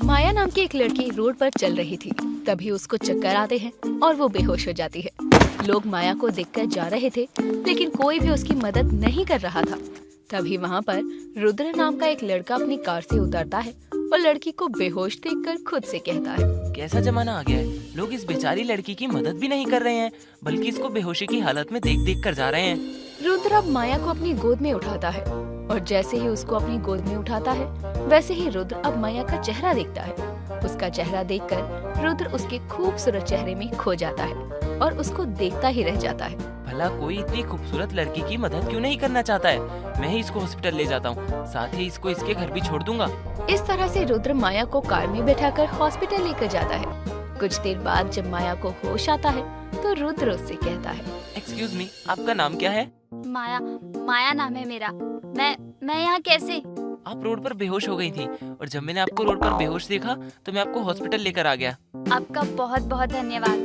माया नाम की एक लड़की रोड पर चल रही थी। तभी उसको चक्कर आते हैं और वो बेहोश हो जाती है। लोग माया को देखकर जा रहे थे, लेकिन कोई भी उसकी मदद नहीं कर रहा था। तभी वहाँ पर रुद्र नाम का एक लड़का अपनी कार से उतरता है और लड़की को बेहोश देखकर खुद से कहता है, कैसा जमाना आ गया है, लोग इस बेचारी लड़की की मदद भी नहीं कर रहे हैं, बल्कि इसको बेहोशी की हालत में देख देख कर जा रहे हैं। रुद्र अब माया को अपनी गोद में उठाता है और जैसे ही उसको अपनी गोद में उठाता है, वैसे ही रुद्र अब माया का चेहरा देखता है। उसका चेहरा देखकर रुद्र उसके खूबसूरत चेहरे में खो जाता है और उसको देखता ही रह जाता है। भला कोई इतनी खूबसूरत लड़की की मदद क्यों नहीं करना चाहता है? मैं ही इसको हॉस्पिटल ले जाता हूँ, साथ ही इसको इसके घर भी छोड़ दूंगा। इस तरह से रुद्र माया को कार में बैठाकर हॉस्पिटल लेकर जाता है। कुछ देर बाद जब माया को होश आता है तो रुद्र उससे कहता है, एक्सक्यूज मी, आपका नाम क्या है? माया, माया नाम है मेरा। मैं यहाँ कैसे? आप रोड पर बेहोश हो गई थी और जब मैंने आपको रोड पर बेहोश देखा तो मैं आपको हॉस्पिटल लेकर आ गया। आपका बहुत बहुत धन्यवाद।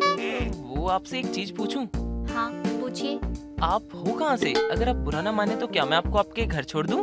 वो आपसे एक चीज पूछूं? हाँ पूछिए। आप हो कहाँ से? अगर आप बुरा ना माने तो क्या मैं आपको आपके घर छोड़ दूं?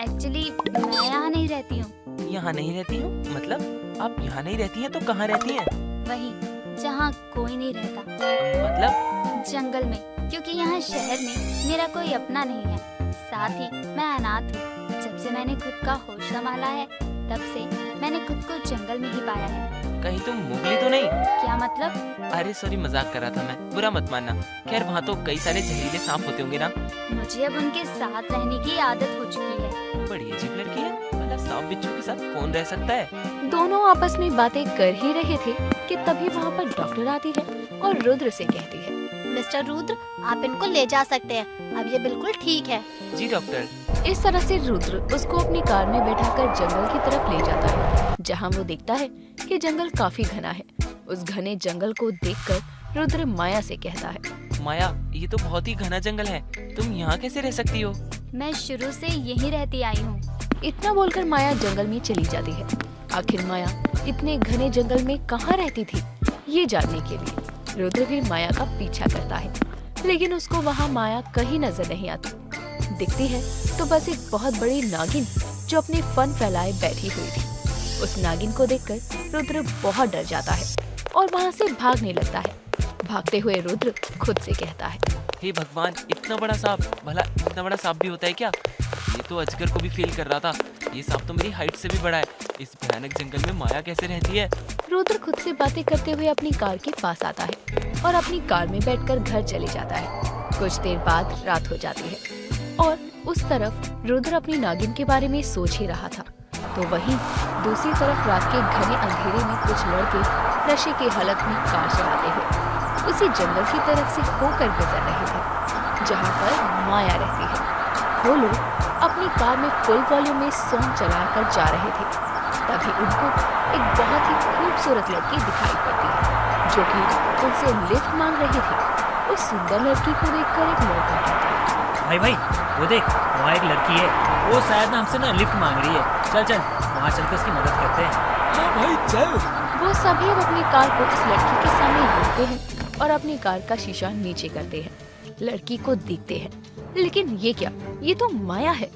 एक्चुअली मैं यहाँ नहीं रहती हूँ। यहाँ नहीं रहती हूँ? मतलब आप यहाँ नहीं रहती हैं तो कहाँ रहती हैं? वही जहाँ कोई नहीं रहता, मतलब जंगल में, क्योंकि यहाँ शहर में मेरा कोई अपना नहीं है। साथ ही मैं अनाथ हूँ। जब से मैंने खुद का होश संभाला है, तब से मैंने खुद को जंगल में ही पाया है। कहीं तुम मुगली तो नहीं? क्या मतलब? अरे सॉरी, मजाक कर रहा था मैं, बुरा मत मानना। खैर वहाँ तो कई सारे जहरीले सांप होते होंगे ना? मुझे अब उनके साथ रहने की आदत हो चुकी है। बड़ी अजीब लड़की है, भला सांप बिच्छू के साथ कौन रह सकता है? दोनों आपस में बातें कर ही रहे थे कि तभी वहाँ पर डॉक्टर आती है और रुद्र से कहती है, मिस्टर रुद्र, आप इनको ले जा सकते हैं, अब ये बिल्कुल ठीक है। जी डॉक्टर। इस तरह से रुद्र उसको अपनी कार में बैठाकर जंगल की तरफ ले जाता है, जहाँ वो देखता है कि जंगल काफी घना है। उस घने जंगल को देखकर रुद्र माया से कहता है, माया, ये तो बहुत ही घना जंगल है, तुम यहाँ कैसे रह सकती हो? मैं शुरू से यहीं रहती आई हूँ। इतना बोलकर माया जंगल में चली जाती है। आखिर माया इतने घने जंगल में कहाँ रहती थी, ये जानने के लिए रुद्र भी माया का पीछा करता है, लेकिन उसको वहाँ माया कहीं नजर नहीं आती। दिखती है तो बस एक बहुत बड़ी नागिन जो अपने फन फैलाए बैठी हुई थी। उस नागिन को देखकर रुद्र बहुत डर जाता है और वहाँ से भागने लगता है। भागते हुए रुद्र खुद से कहता है, हे भगवान, इतना बड़ा सांप, भला इतना बड़ा सांप भी होता है क्या? ये तो अजगर को भी फील कर रहा था। ये सांप तो मेरी हाइट से भी बड़ा है। इस भयानक जंगल में माया कैसे रहती है? रुद्र खुद से बातें करते हुए अपनी कार के पास आता है और अपनी कार में बैठकर घर चले जाता है। कुछ देर बाद रात हो जाती है और उस तरफ रुद्र अपनी नागिन के बारे में सोच ही रहा था, तो वहीं दूसरी तरफ रात के घने अंधेरे में कुछ लड़के नशे की हालत में कार चलाते हुए उसी जंगल की तरफ से होकर गुजर रहे थे जहाँ पर माया रहती है। वो लोग अपनी कार में फुल वॉल्यूम में सॉन्ग चलाकर जा रहे थे। तभी उनको एक बहुत ही खूबसूरत लड़की दिखाई पड़ती है जो कि उनसे लिफ्ट मांग रही थी। उस सुंदर लड़की को देखकर एक लड़का कहता है, भाई वो देख, वहाँ एक लड़की है, वो शायद ना हमसे ना लिफ्ट मांग रही है। चल चल वहाँ चल के उसकी मदद करते हैं। हाँ भाई चल। वो सभी अब अपनी कार को इस लड़की के सामने रोकते हैं और अपनी कार का शीशा नीचे करते हैं। लड़की को देखते हैं, लेकिन ये क्या, ये तो माया है।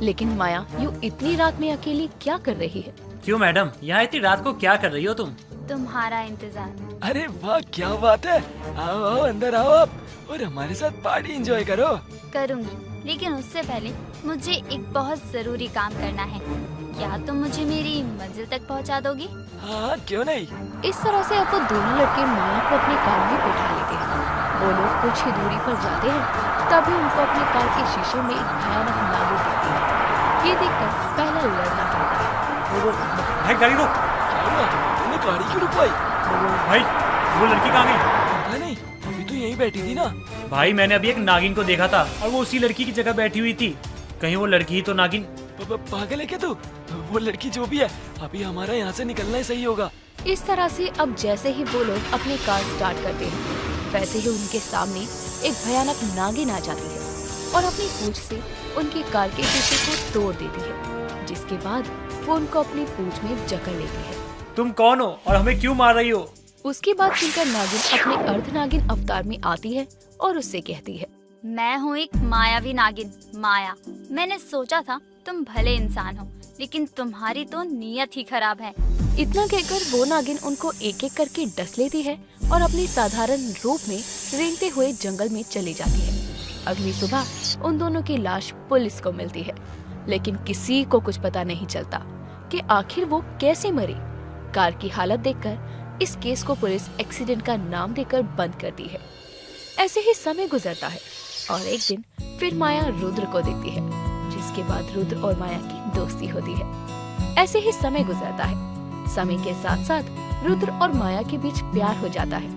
लेकिन माया यूँ इतनी रात में अकेली क्या कर रही है? क्यों मैडम, यहाँ इतनी रात को क्या कर रही हो तुम? तुम्हारा इंतजार। अरे वाह, क्या बात है। आओ आओ, अंदर आओ आप और हमारे साथ पार्टी एंजॉय करो। करूँगी, लेकिन उससे पहले मुझे एक बहुत जरूरी काम करना है। क्या तुम मुझे मेरी मंजिल तक पहुँचा दोगी? हाँ क्यों नहीं। इस तरह से अब वो दोनों लड़के माया को अपनी कार में बैठा लेते हैं। वो लोग कुछ ही दूरी पर जाते हैं, तभी उनको अपनी कार के शीशे में एक भयानक नागिन दिखती है। ये देखकर पहला लड़का कहता है, भाई गाड़ी रोक। क्या हुआ, तुमने गाड़ी क्यों रुकवाई? भाई वो लड़की कहाँ गई? पता नहीं, अभी तो यहीं बैठी थी ना। भाई मैंने अभी एक नागिन को देखा था और वो उसी लड़की की जगह बैठी हुई थी। कहीं वो लड़की ही तो नागिन? पागल है क्या तू? वो लड़की जो भी है, अभी हमारा यहाँ से निकलना ही सही होगा। इस तरह से अब जैसे ही वो लोग अपनी कार स्टार्ट करते हैं, वैसे ही उनके सामने एक भयानक नागिन आ जाती है और अपनी पूंछ से उनकी कार के शीशे को तोड़ देती है, जिसके बाद वो उनको अपनी पूंछ में जकड़ लेती है। तुम कौन हो और हमें क्यों मार रही हो? उसकी बात सुनकर नागिन अपने अर्धनागिन अवतार में आती है और उससे कहती है, मैं हूँ एक मायावी नागिन, माया। मैंने सोचा था तुम भले इंसान हो, लेकिन तुम्हारी तो नीयत ही खराब है। इतना कहकर वो नागिन उनको एक एक करके डस लेती है और अपने साधारण रूप में रेंगते हुए जंगल में चली जाती है। अगली सुबह उन दोनों की लाश पुलिस को मिलती है, लेकिन किसी को कुछ पता नहीं चलता कि आखिर वो कैसे मरी। कार की हालत देखकर इस केस को पुलिस एक्सीडेंट का नाम देकर बंद करती है। ऐसे ही समय गुजरता है और एक दिन फिर माया रुद्र को देखती है, जिसके बाद रुद्र और माया की दोस्ती होती है। ऐसे ही समय गुजरता है। समय के साथ साथ रुद्र और माया के बीच प्यार हो जाता है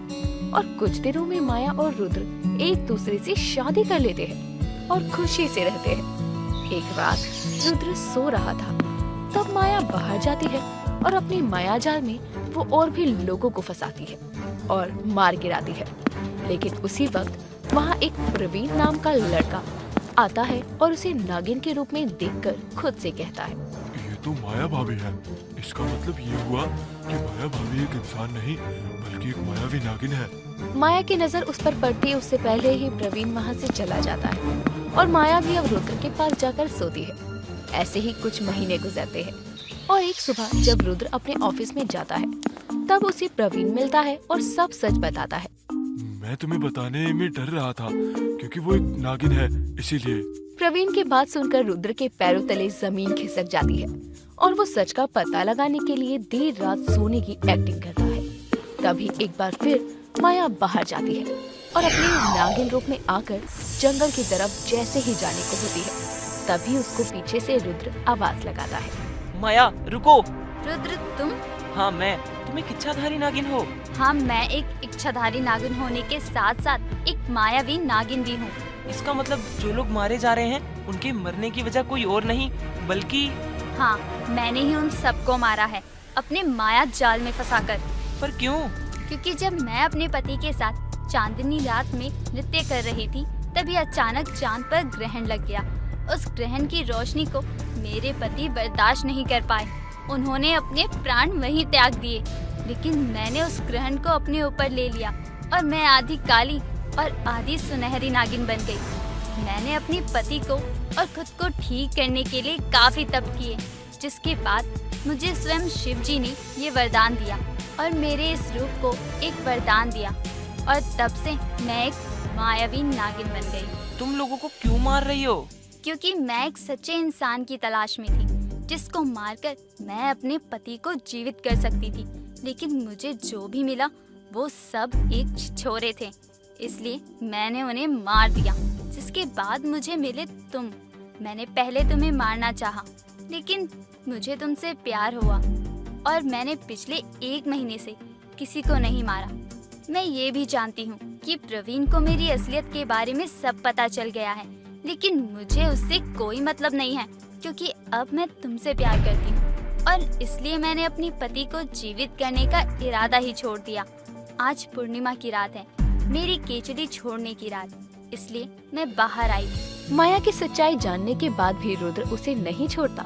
और कुछ दिनों में माया और रुद्र एक दूसरे से शादी कर लेते हैं और खुशी से रहते हैं। एक रात रुद्र सो रहा था, तब माया बाहर जाती है और अपने माया जाल में वो और भी लोगों को फंसाती है और मार गिराती है। लेकिन उसी वक्त वहाँ एक प्रवीण नाम का लड़का आता है और उसे नागिन के रूप में देखकर खुद से कहता है, ये तो माया भाभी है। इसका मतलब ये हुआ कि माया भाभी एक इंसान नहीं बल्कि एक मायावी नागिन है। माया की नजर उस पर पड़ती उससे पहले ही प्रवीण वहाँ से चला जाता है और माया भी अब रुद्र के पास जाकर सोती है। ऐसे ही कुछ महीने गुजरते हैं और एक सुबह जब रुद्र अपने ऑफिस में जाता है, तब उसे प्रवीण मिलता है और सब सच बताता है। मैं तुम्हें बताने में डर रहा था क्योंकि वो एक नागिन है, इसीलिए। प्रवीण की बात सुनकर रुद्र के पैरों तले जमीन खिसक जाती है और वो सच का पता लगाने के लिए देर रात सोने की एक्टिंग करता है। तभी एक बार फिर माया बाहर जाती है और अपने नागिन रूप में आकर जंगल की तरफ जैसे ही जाने को होती है, तभी उसको पीछे से रुद्र आवाज लगाता है। माया रुको। रुद्र तुम? हाँ मैं। तुम एक इच्छाधारी नागिन हो। हाँ, मैं एक इच्छाधारी नागिन होने के साथ साथ एक मायावी नागिन भी हूँ। इसका मतलब जो लोग मारे जा रहे हैं उनके मरने की वजह कोई और नहीं बल्कि। हाँ, मैंने ही उन सबको मारा है अपने माया जाल में फंसाकर। पर क्यों? क्योंकि जब मैं अपने पति के साथ चांदनी रात में नृत्य कर रही थी, तभी अचानक चांद पर ग्रहण लग गया। उस ग्रहण की रोशनी को मेरे पति बर्दाश्त नहीं कर पाए। उन्होंने अपने प्राण वहीं त्याग दिए, लेकिन मैंने उस ग्रहण को अपने ऊपर ले लिया और मैं आधी काली और आधी सुनहरी नागिन बन गई। मैंने अपने पति को और खुद को ठीक करने के लिए काफी तप किए, जिसके बाद मुझे स्वयं शिव जी ने ये वरदान दिया और मेरे इस रूप को एक वरदान दिया और तब से मैं एक मायावी नागिन बन गई। तुम लोगों को क्यों मार रही हो? क्योंकि मैं एक सच्चे इंसान की तलाश में थी, जिसको मारकर मैं अपने पति को जीवित कर सकती थी। लेकिन मुझे जो भी मिला वो सब एक छिछोरे थे, इसलिए मैंने उन्हें मार दिया। जिसके बाद मुझे मिले तुम। मैंने पहले तुम्हें मारना चाहा, लेकिन मुझे तुमसे प्यार हुआ और मैंने पिछले 1 महीने से किसी को नहीं मारा। मैं ये भी जानती हूँ कि प्रवीण को मेरी असलियत के बारे में सब पता चल गया है, लेकिन मुझे उससे कोई मतलब नहीं है, क्योंकि अब मैं तुमसे प्यार करती हूँ और इसलिए मैंने अपने पति को जीवित करने का इरादा ही छोड़ दिया। आज पूर्णिमा की रात है, मेरी केचुली छोड़ने की रात, इसलिए मैं बाहर आई थी। माया की सच्चाई जानने के बाद भी रुद्र उसे नहीं छोड़ता,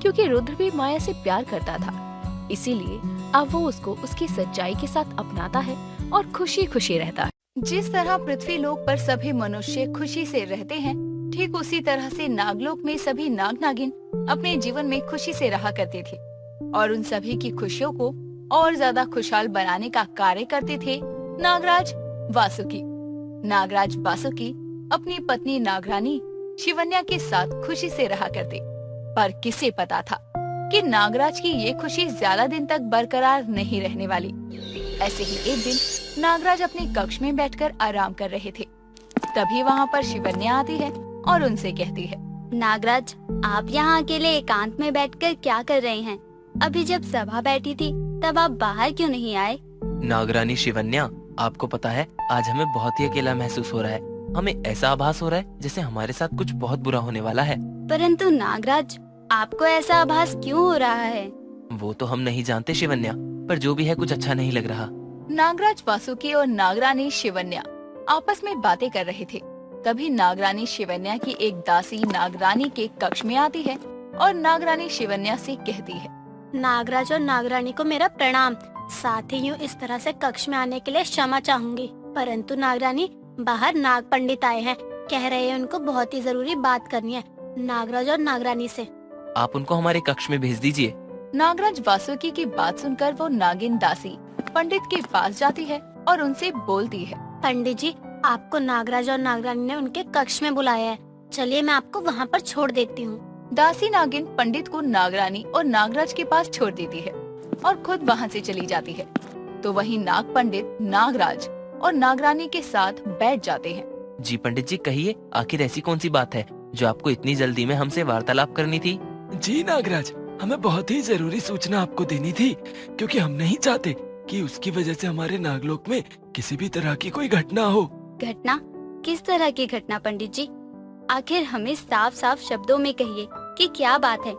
क्योंकि रुद्र भी माया से प्यार करता था। इसीलिए अब वो उसको उसकी सच्चाई के साथ अपनाता है और खुशी खुशी रहता है। जिस तरह पृथ्वी लोक पर सभी मनुष्य खुशी से रहते हैं, ठीक उसी तरह से नागलोक में सभी नाग नागिन अपने जीवन में खुशी से रहा करते थे और उन सभी की खुशियों को और ज्यादा खुशहाल बनाने का कार्य करते थे नागराज वासुकी। नागराज वासुकी अपनी पत्नी नागरानी शिवन्या के साथ खुशी से रहा करते, पर किसे पता था कि नागराज की ये खुशी ज्यादा दिन तक बरकरार नहीं रहने वाली। ऐसे ही एक दिन नागराज अपने कक्ष में बैठकर आराम कर रहे थे, तभी वहाँ पर शिवन्या आती है और उनसे कहती है, नागराज, आप यहाँ अकेले एकांत में बैठकर क्या कर रहे हैं? अभी जब सभा बैठी थी तब आप बाहर क्यों नहीं आए? नागरानी शिवन्या, आपको पता है आज हमें बहुत ही अकेला महसूस हो रहा है। हमें ऐसा आभास हो रहा है जैसे हमारे साथ कुछ बहुत बुरा होने वाला है। परंतु नागराज, आपको ऐसा आभास क्यों हो रहा है? वो तो हम नहीं जानते शिवन्या, पर जो भी है कुछ अच्छा नहीं लग रहा। नागराज वासुकी और नागरानी शिवन्या आपस में बातें कर रहे थे। तभी नागरानी शिवन्या की एक दासी नागरानी के कक्ष में आती है और नागरानी शिवन्या से कहती है, नागराज और नागरानी को मेरा प्रणाम। साथ ही यूँ इस तरह से कक्ष में आने के लिए क्षमा चाहूंगी, परंतु नागरानी, बाहर नाग पंडित आए हैं, कह रहे हैं उनको बहुत ही जरूरी बात करनी है नागराज और नागरानी से। आप उनको हमारे कक्ष में भेज दीजिए। नागराज वासुकी की बात सुनकर वो नागिन दासी पंडित के पास जाती है और उनसे बोलती है। पंडित जी, आपको नागराज और नागरानी ने उनके कक्ष में बुलाया है। चलिए मैं आपको वहाँ पर छोड़ देती हूँ। दासी नागिन पंडित को नागरानी और नागराज के पास छोड़ देती है और खुद वहाँ से चली जाती है। तो वहीं नाग पंडित नागराज और नागरानी के साथ बैठ जाते हैं। जी पंडित जी, कहिए, आखिर ऐसी कौन सी बात है जो आपको इतनी जल्दी में हमसे वार्तालाप करनी थी? जी नागराज, हमें बहुत ही जरूरी सूचना आपको देनी थी, क्योंकि हम नहीं चाहते कि उसकी वजह से हमारे नागलोक में किसी भी तरह की कोई घटना हो। घटना? किस तरह की घटना पंडित जी? आखिर हमें साफ साफ शब्दों में कहिए कि क्या बात है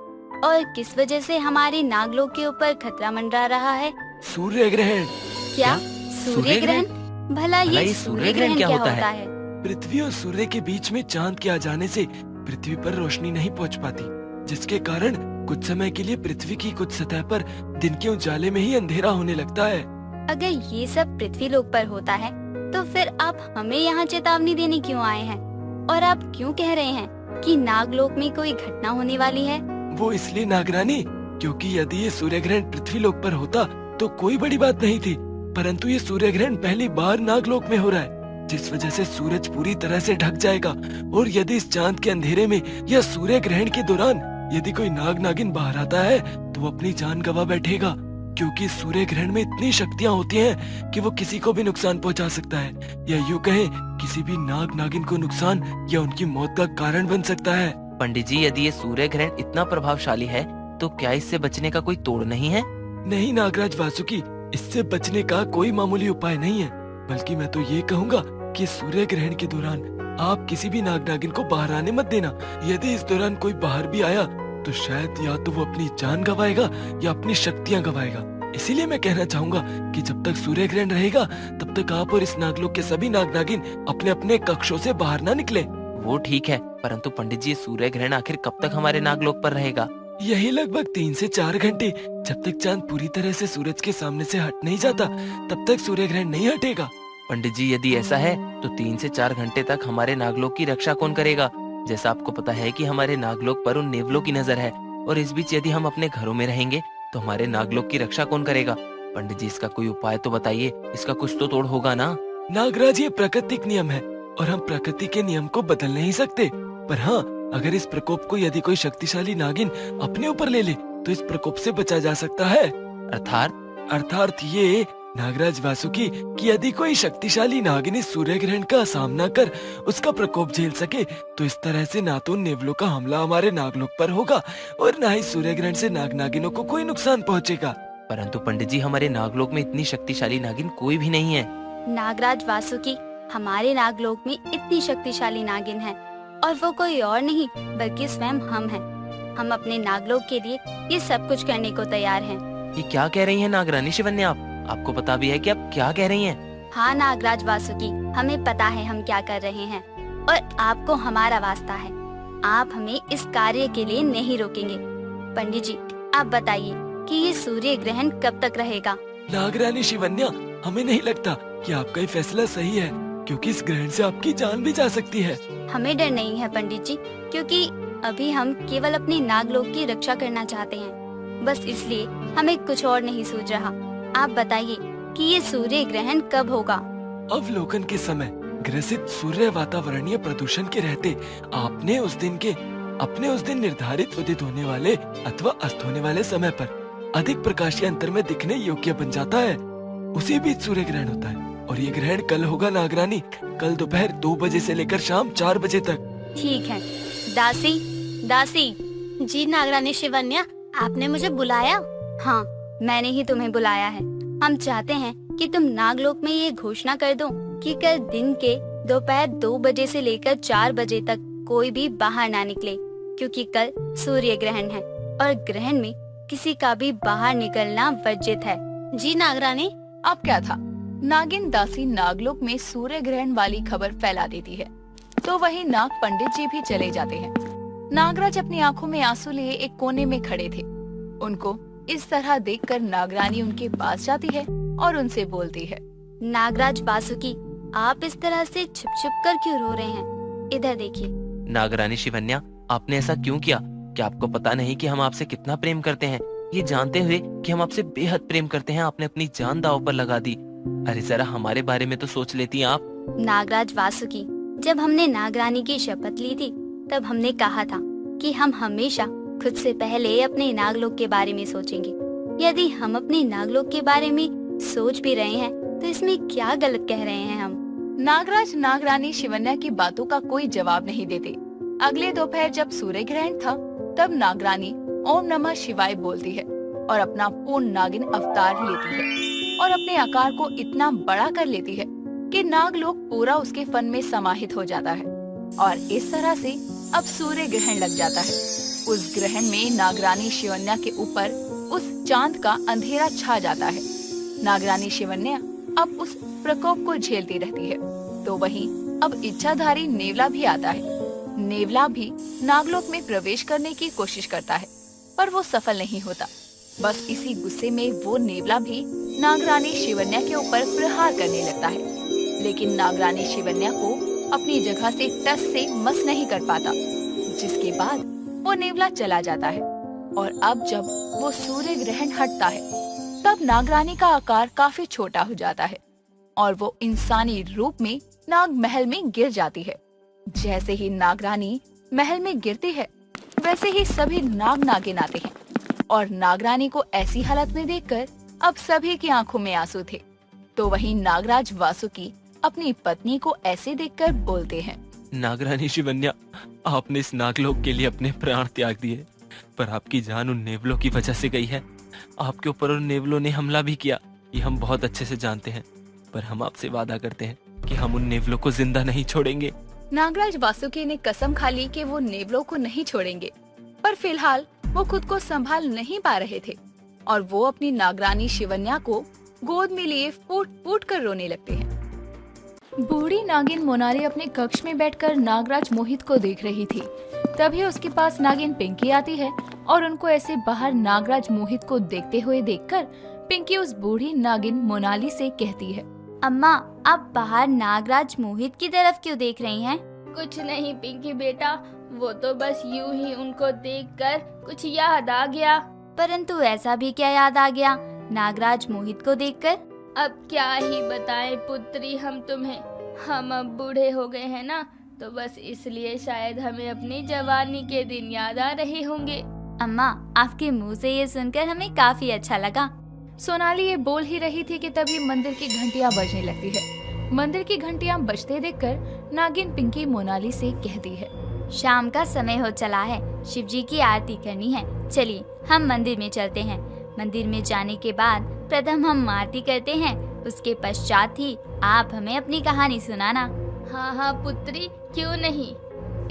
और किस वजह से हमारे नागलोक के ऊपर खतरा मंडरा रहा है। सूर्य ग्रहण। क्या? सूर्य ग्रहण? भला ये सूर्य ग्रहण क्या होता है? पृथ्वी और सूर्य के बीच में चांद के आ जाने से पृथ्वी पर रोशनी नहीं पहुंच पाती, जिसके कारण कुछ समय के लिए पृथ्वी की कुछ सतह पर दिन के उजाले में ही अंधेरा होने लगता है। अगर ये सब पृथ्वी लोक पर होता है तो फिर आप हमें यहाँ चेतावनी देने क्यों आए हैं? और आप क्यों कह रहे हैं कि नागलोक में कोई घटना होने वाली है? वो इसलिए नागरानी, क्योंकि यदि ये सूर्य ग्रहण पृथ्वी लोक पर होता तो कोई बड़ी बात नहीं थी, परंतु ये सूर्य ग्रहण पहली बार नागलोक में हो रहा है, जिस वजह से सूरज पूरी तरह से ढक जाएगा। और यदि इस चांद के अंधेरे में या सूर्य ग्रहण के दौरान यदि कोई नाग नागिन बाहर आता है तो वो अपनी जान गंवा बैठेगा, क्योंकि सूर्य ग्रहण में इतनी शक्तियाँ होती हैं कि वो किसी को भी नुकसान पहुंचा सकता है, या यूँ कहें किसी भी नाग नागिन को नुकसान या उनकी मौत का कारण बन सकता है। पंडित जी, यदि ये सूर्य ग्रहण इतना प्रभावशाली है तो क्या इससे बचने का कोई तोड़ नहीं है? नहीं नागराज वासुकी, इससे बचने का कोई मामूली उपाय नहीं है, बल्कि मैं तो ये कहूँगा कि सूर्य ग्रहण के दौरान आप किसी भी नाग नागिन को बाहर आने मत देना। यदि इस दौरान कोई बाहर भी आया तो शायद या तो वो अपनी जान गवाएगा या अपनी शक्तियाँ गवाएगा। इसीलिए मैं कहना चाहूँगा कि जब तक सूर्य ग्रहण रहेगा तब तक आप और इस नागलोक के सभी नाग नागिन अपने अपने कक्षों से बाहर ना निकले। वो ठीक है, परंतु पंडित जी, ये सूर्य ग्रहण आखिर कब तक हमारे नागलोक पर रहेगा? यही लगभग 3 से 4 घंटे। जब तक चांद पूरी तरह से सूरज के सामने से हट नहीं जाता तब तक सूर्य ग्रहण नहीं हटेगा। पंडित जी, यदि ऐसा है तो 3 से 4 घंटे तक हमारे नागलोक की रक्षा कौन करेगा? जैसा आपको पता है कि हमारे नागलोक पर उन नेवलों की नजर है, और इस बीच यदि हम अपने घरों में रहेंगे तो हमारे नागलोक की रक्षा कौन करेगा? पंडित जी, इसका कोई उपाय तो बताइए, इसका कुछ तो तोड़ होगा ना? नागराज, ये प्राकृतिक नियम है और हम प्रकृति के नियम को बदल नहीं सकते, पर हाँ, अगर इस प्रकोप को यदि कोई शक्तिशाली नागिन अपने ऊपर ले ले तो इस प्रकोप से बचा जा सकता है। अर्थात ये नागराज वासुकी कि यदि कोई शक्तिशाली नागिन इस सूर्य ग्रहण का सामना कर उसका प्रकोप झेल सके तो इस तरह से ना तो नेवलों का हमला हमारे नागलोक पर होगा और ना ही सूर्य ग्रहण से नाग नागिनों को कोई नुकसान पहुंचेगा। परंतु पंडित जी, हमारे नागलोक में इतनी शक्तिशाली नागिन कोई भी नहीं है। नागराज वासुकी, हमारे नागलोक में इतनी शक्तिशाली नागिन है और वो कोई और नहीं बल्कि स्वयं हम हैं। हम अपने नागलोक के लिए ये सब कुछ करने को तैयार हैं। ये क्या कह रही हैं नागरानी शिवन्या? आपको पता भी है कि आप क्या कह रही हैं? हाँ नागराज वासुकी, हमें पता है हम क्या कर रहे हैं और आपको हमारा वास्ता है। आप हमें इस कार्य के लिए नहीं रोकेंगे। पंडित जी, आप बताइए कि ये सूर्य ग्रहण कब तक रहेगा? नागरानी शिवन्या, हमें नहीं लगता कि आपका ये फैसला सही है, क्योंकि इस ग्रहण से आपकी जान भी जा सकती है। हमें डर नहीं है पंडित जी, क्योंकि अभी हम केवल अपने नागलोक की रक्षा करना चाहते हैं। बस इसलिए हमें कुछ और नहीं सूझ रहा। आप बताइए कि ये सूर्य ग्रहण कब होगा? अवलोकन के समय ग्रसित सूर्य वातावरणीय प्रदूषण के रहते अपने उस दिन निर्धारित उदित होने वाले अथवा अस्त होने वाले समय पर अधिक प्रकाशीय अंतर में दिखने योग्य बन जाता है। उसी बीच सूर्य ग्रहण होता है और ये ग्रहण कल होगा नागरानी, कल दोपहर 2 बजे से लेकर शाम 4 बजे तक। ठीक है। दासी। जी नागरानी शिवन्या, आपने मुझे बुलाया? हाँ, मैंने ही तुम्हें बुलाया है। हम चाहते हैं कि तुम नागलोक में ये घोषणा कर दो कि कल दिन के दोपहर 2 बजे से लेकर 4 बजे तक कोई भी बाहर ना निकले, क्योंकि कल सूर्य ग्रहण है और ग्रहण में किसी का भी बाहर निकलना वर्जित है। जी नागरानी। अब क्या था, नागिन दासी नागलोक में सूर्य ग्रहण वाली खबर फैला देती है तो वहीं नाग पंडित जी भी चले जाते हैं। नागराज अपनी आंखों में आंसू लिए एक कोने में खड़े थे। उनको इस तरह देखकर नागरानी उनके पास जाती है और उनसे बोलती है, नागराज वासुकी, आप इस तरह से छुप छुप कर क्यों रो रहे हैं? इधर देखिए। नागरानी शिवन्या, आपने ऐसा क्यों किया? क्या आपको पता नहीं कि हम आपसे कितना प्रेम करते हैं? ये जानते हुए कि हम आपसे बेहद प्रेम करते हैं, आपने अपनी जान दांव पर लगा दी। अरे जरा हमारे बारे में तो सोच लेती आप। नागराज वासुकी, जब हमने नागरानी की शपथ ली थी तब हमने कहा था कि हम हमेशा खुद से पहले अपने नागलोक के बारे में सोचेंगे। यदि हम अपने नागलोक के बारे में सोच भी रहे हैं तो इसमें क्या गलत कह रहे हैं हम। नागराज नागरानी शिवन्या की बातों का कोई जवाब नहीं देते। अगले दोपहर जब सूर्य ग्रहण था तब नागरानी ओम नमः शिवाय बोलती है और अपना पूर्ण नागिन अवतार लेती है और अपने आकार को इतना बड़ा कर लेती है कि नागलोक पूरा उसके फन में समाहित हो जाता है। और इस तरह से अब सूर्य ग्रहण लग जाता है। उस ग्रहण में नागरानी शिवन्या के ऊपर उस चांद का अंधेरा छा जाता है। नागरानी शिवन्या अब उस प्रकोप को झेलती रहती है। तो वहीं अब इच्छाधारी नेवला भी आता है। नेवला भी नागलोक में प्रवेश करने की कोशिश करता है पर वो सफल नहीं होता। बस इसी गुस्से में वो नेवला भी नागरानी शिवन्या के ऊपर प्रहार करने लगता है, लेकिन नागरानी शिवन्या को अपनी जगह से टस से मस नहीं कर पाता, जिसके बाद वो नेवला चला जाता है। और अब जब वो सूर्य ग्रहण हटता है तब नागरानी का आकार काफी छोटा हो जाता है और वो इंसानी रूप में नाग महल में गिर जाती है। जैसे ही नागरानी महल में गिरती है वैसे ही सभी नाग नागिन आते हैं और नागरानी को ऐसी हालत में देखकर अब सभी की आंखों में आंसू थे। तो वहीं नागराज वासुकी अपनी पत्नी को ऐसे देखकर बोलते हैं, नागरानी शिवन्या, आपने इस नागलोक के लिए अपने प्राण त्याग दिए, पर आपकी जान उन नेवलों की वजह से गई है। आपके ऊपर उन नेवलों ने हमला भी किया, ये हम बहुत अच्छे से जानते हैं, पर हम आपसे वादा करते हैं कि हम उन नेवलों को जिंदा नहीं छोड़ेंगे। नागराज वासुकी ने कसम खा ली कि वो नेवलों को नहीं छोड़ेंगे, पर फिलहाल वो खुद को संभाल नहीं पा रहे थे और वो अपनी नागरानी शिवन्या को गोद में लिए फूट फूट कर रोने लगते हैं। बूढ़ी नागिन मोनाली अपने कक्ष में बैठकर नागराज मोहित को देख रही थी। तभी उसके पास नागिन पिंकी आती है और उनको ऐसे बाहर नागराज मोहित को देखते हुए देखकर पिंकी उस बूढ़ी नागिन मोनाली से कहती है, अम्मा, आप बाहर नागराज मोहित की तरफ क्यों देख रही हैं? कुछ नहीं पिंकी बेटा, वो तो बस यूं ही उनको देखकर कुछ याद आ गया। परंतु ऐसा भी क्या याद आ गया नागराज मोहित को देखकर? अब क्या ही बताएं पुत्री हम तुम्हें, हम अब बूढ़े हो गए हैं ना, तो बस इसलिए शायद हमें अपनी जवानी के दिन याद आ रहे होंगे। अम्मा, आपके मुंह से ये सुनकर हमें काफी अच्छा लगा। सोनाली ये बोल ही रही थी कि तभी मंदिर की घंटियां बजने लगती है। मंदिर की घंटियां बजते देखकर नागिन पिंकी मोनाली से कहती है, शाम का समय हो चला है, शिवजी की आरती करनी है, चलिए हम मंदिर में चलते हैं। मंदिर में जाने के बाद प्रथम हम आरती करते हैं, उसके पश्चात ही आप हमें अपनी कहानी सुनाना। हाँ हाँ पुत्री, क्यों नहीं।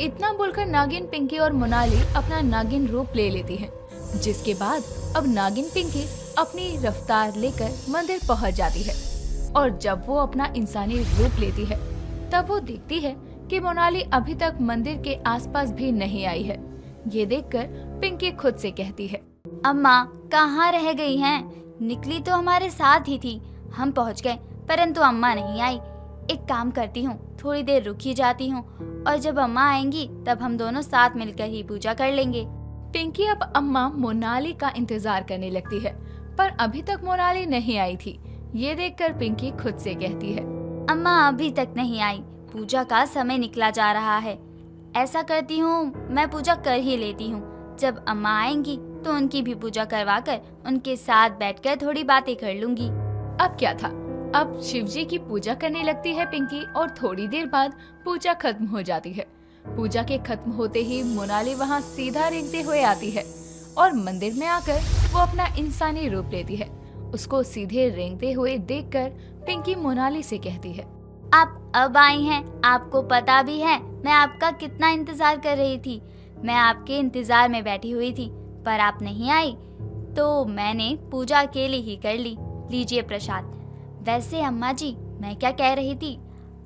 इतना बोलकर नागिन पिंकी और मोनाली अपना नागिन रूप ले लेती हैं, जिसके बाद अब नागिन पिंकी अपनी रफ्तार लेकर मंदिर पहुंच जाती है। और जब वो अपना इंसानी रूप लेती है तब वो देखती है कि मोनाली अभी तक मंदिर के आसपास भी नहीं आई है। ये देखकर पिंकी खुद से कहती है, अम्मा कहाँ रह गई हैं? निकली तो हमारे साथ ही थी, हम पहुँच गए परंतु अम्मा नहीं आई। एक काम करती हूँ, थोड़ी देर रुक ही जाती हूँ और जब अम्मा आएंगी तब हम दोनों साथ मिलकर ही पूजा कर लेंगे। पिंकी अब अम्मा मोनाली का इंतजार करने लगती है, पर अभी तक मोनाली नहीं आई थी। ये देखकर पिंकी खुद से कहती है, अम्मा अभी तक नहीं आई, पूजा का समय निकला जा रहा है। ऐसा करती हूँ, मैं पूजा कर ही लेती हूँ, जब अम्मा आएंगी तो उनकी भी पूजा करवाकर उनके साथ बैठकर थोड़ी बातें कर लूंगी। अब क्या था, अब शिवजी की पूजा करने लगती है पिंकी और थोड़ी देर बाद पूजा खत्म हो जाती है। पूजा के खत्म होते ही मोनाली वहाँ सीधा रेंगते हुए आती है और मंदिर में आकर वो अपना इंसानी रूप लेती है। उसको सीधे रेंगते हुए देखकर पिंकी मोनाली से कहती है, आप अब आई हैं, आपको पता भी है मैं आपका कितना इंतजार कर रही थी। मैं आपके इंतजार में बैठी हुई थी पर आप नहीं आई तो मैंने पूजा अकेले ही कर ली। लीजिए प्रसाद। वैसे अम्मा जी, मैं क्या कह रही थी,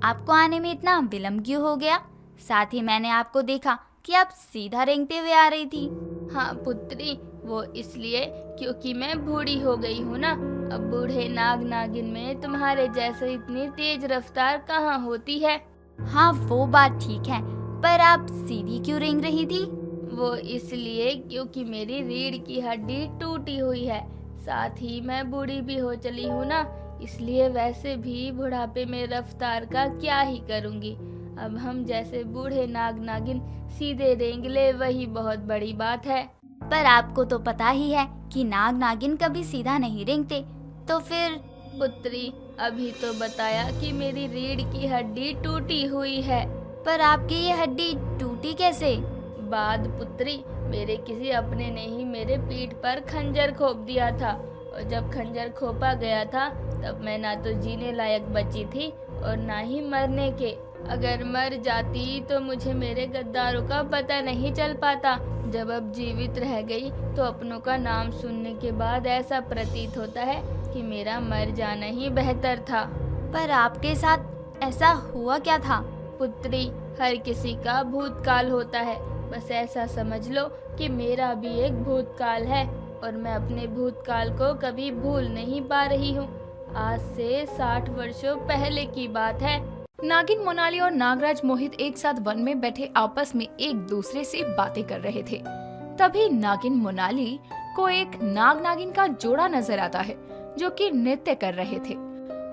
आपको आने में इतना विलम्ब क्यों हो गया? साथ ही मैंने आपको देखा कि आप सीधा रेंगते हुए आ रही थी। हाँ पुत्री, वो इसलिए क्योंकि मैं बूढ़ी हो गई हूँ ना। अब बूढ़े नाग नागिन में तुम्हारे जैसे इतनी तेज रफ्तार कहाँ होती है। हाँ वो बात ठीक है, पर आप सीधी क्यों रेंग रही थी? वो इसलिए क्योंकि मेरी रीढ़ की हड्डी टूटी हुई है, साथ ही मैं बूढ़ी भी हो चली हूँ ना, इसलिए वैसे भी बुढ़ापे में रफ्तार का क्या ही करूँगी। अब हम जैसे बूढ़े नाग नागिन सीधे रेंगले वही बहुत बड़ी बात है। पर आपको तो पता ही है कि नाग नागिन कभी सीधा नहीं रेंगते, तो फिर? पुत्री, अभी तो बताया कि मेरी रीढ़ की हड्डी टूटी हुई है। पर आपकी ये हड्डी टूटी कैसे? बाद पुत्री, मेरे किसी अपने ने ही मेरे पीठ पर खंजर खोप दिया था, और जब खंजर खोपा गया था तब मैं ना तो जीने लायक बची थी और ना ही मरने के। अगर मर जाती तो मुझे मेरे गद्दारों का पता नहीं चल पाता। जब अब जीवित रह गई तो अपनों का नाम सुनने के बाद ऐसा प्रतीत होता है कि मेरा मर जाना ही बेहतर था। पर आपके साथ ऐसा हुआ क्या था? पुत्री, हर किसी का भूतकाल होता है, बस ऐसा समझ लो कि मेरा भी एक भूतकाल है और मैं अपने भूतकाल को कभी भूल नहीं पा रही हूँ। आज से 60 वर्षों पहले की बात है। नागिन मोनाली और नागराज मोहित एक साथ वन में बैठे आपस में एक दूसरे से बातें कर रहे थे। तभी नागिन मोनाली को एक नाग नागिन का जोड़ा नजर आता है जो कि नृत्य कर रहे थे।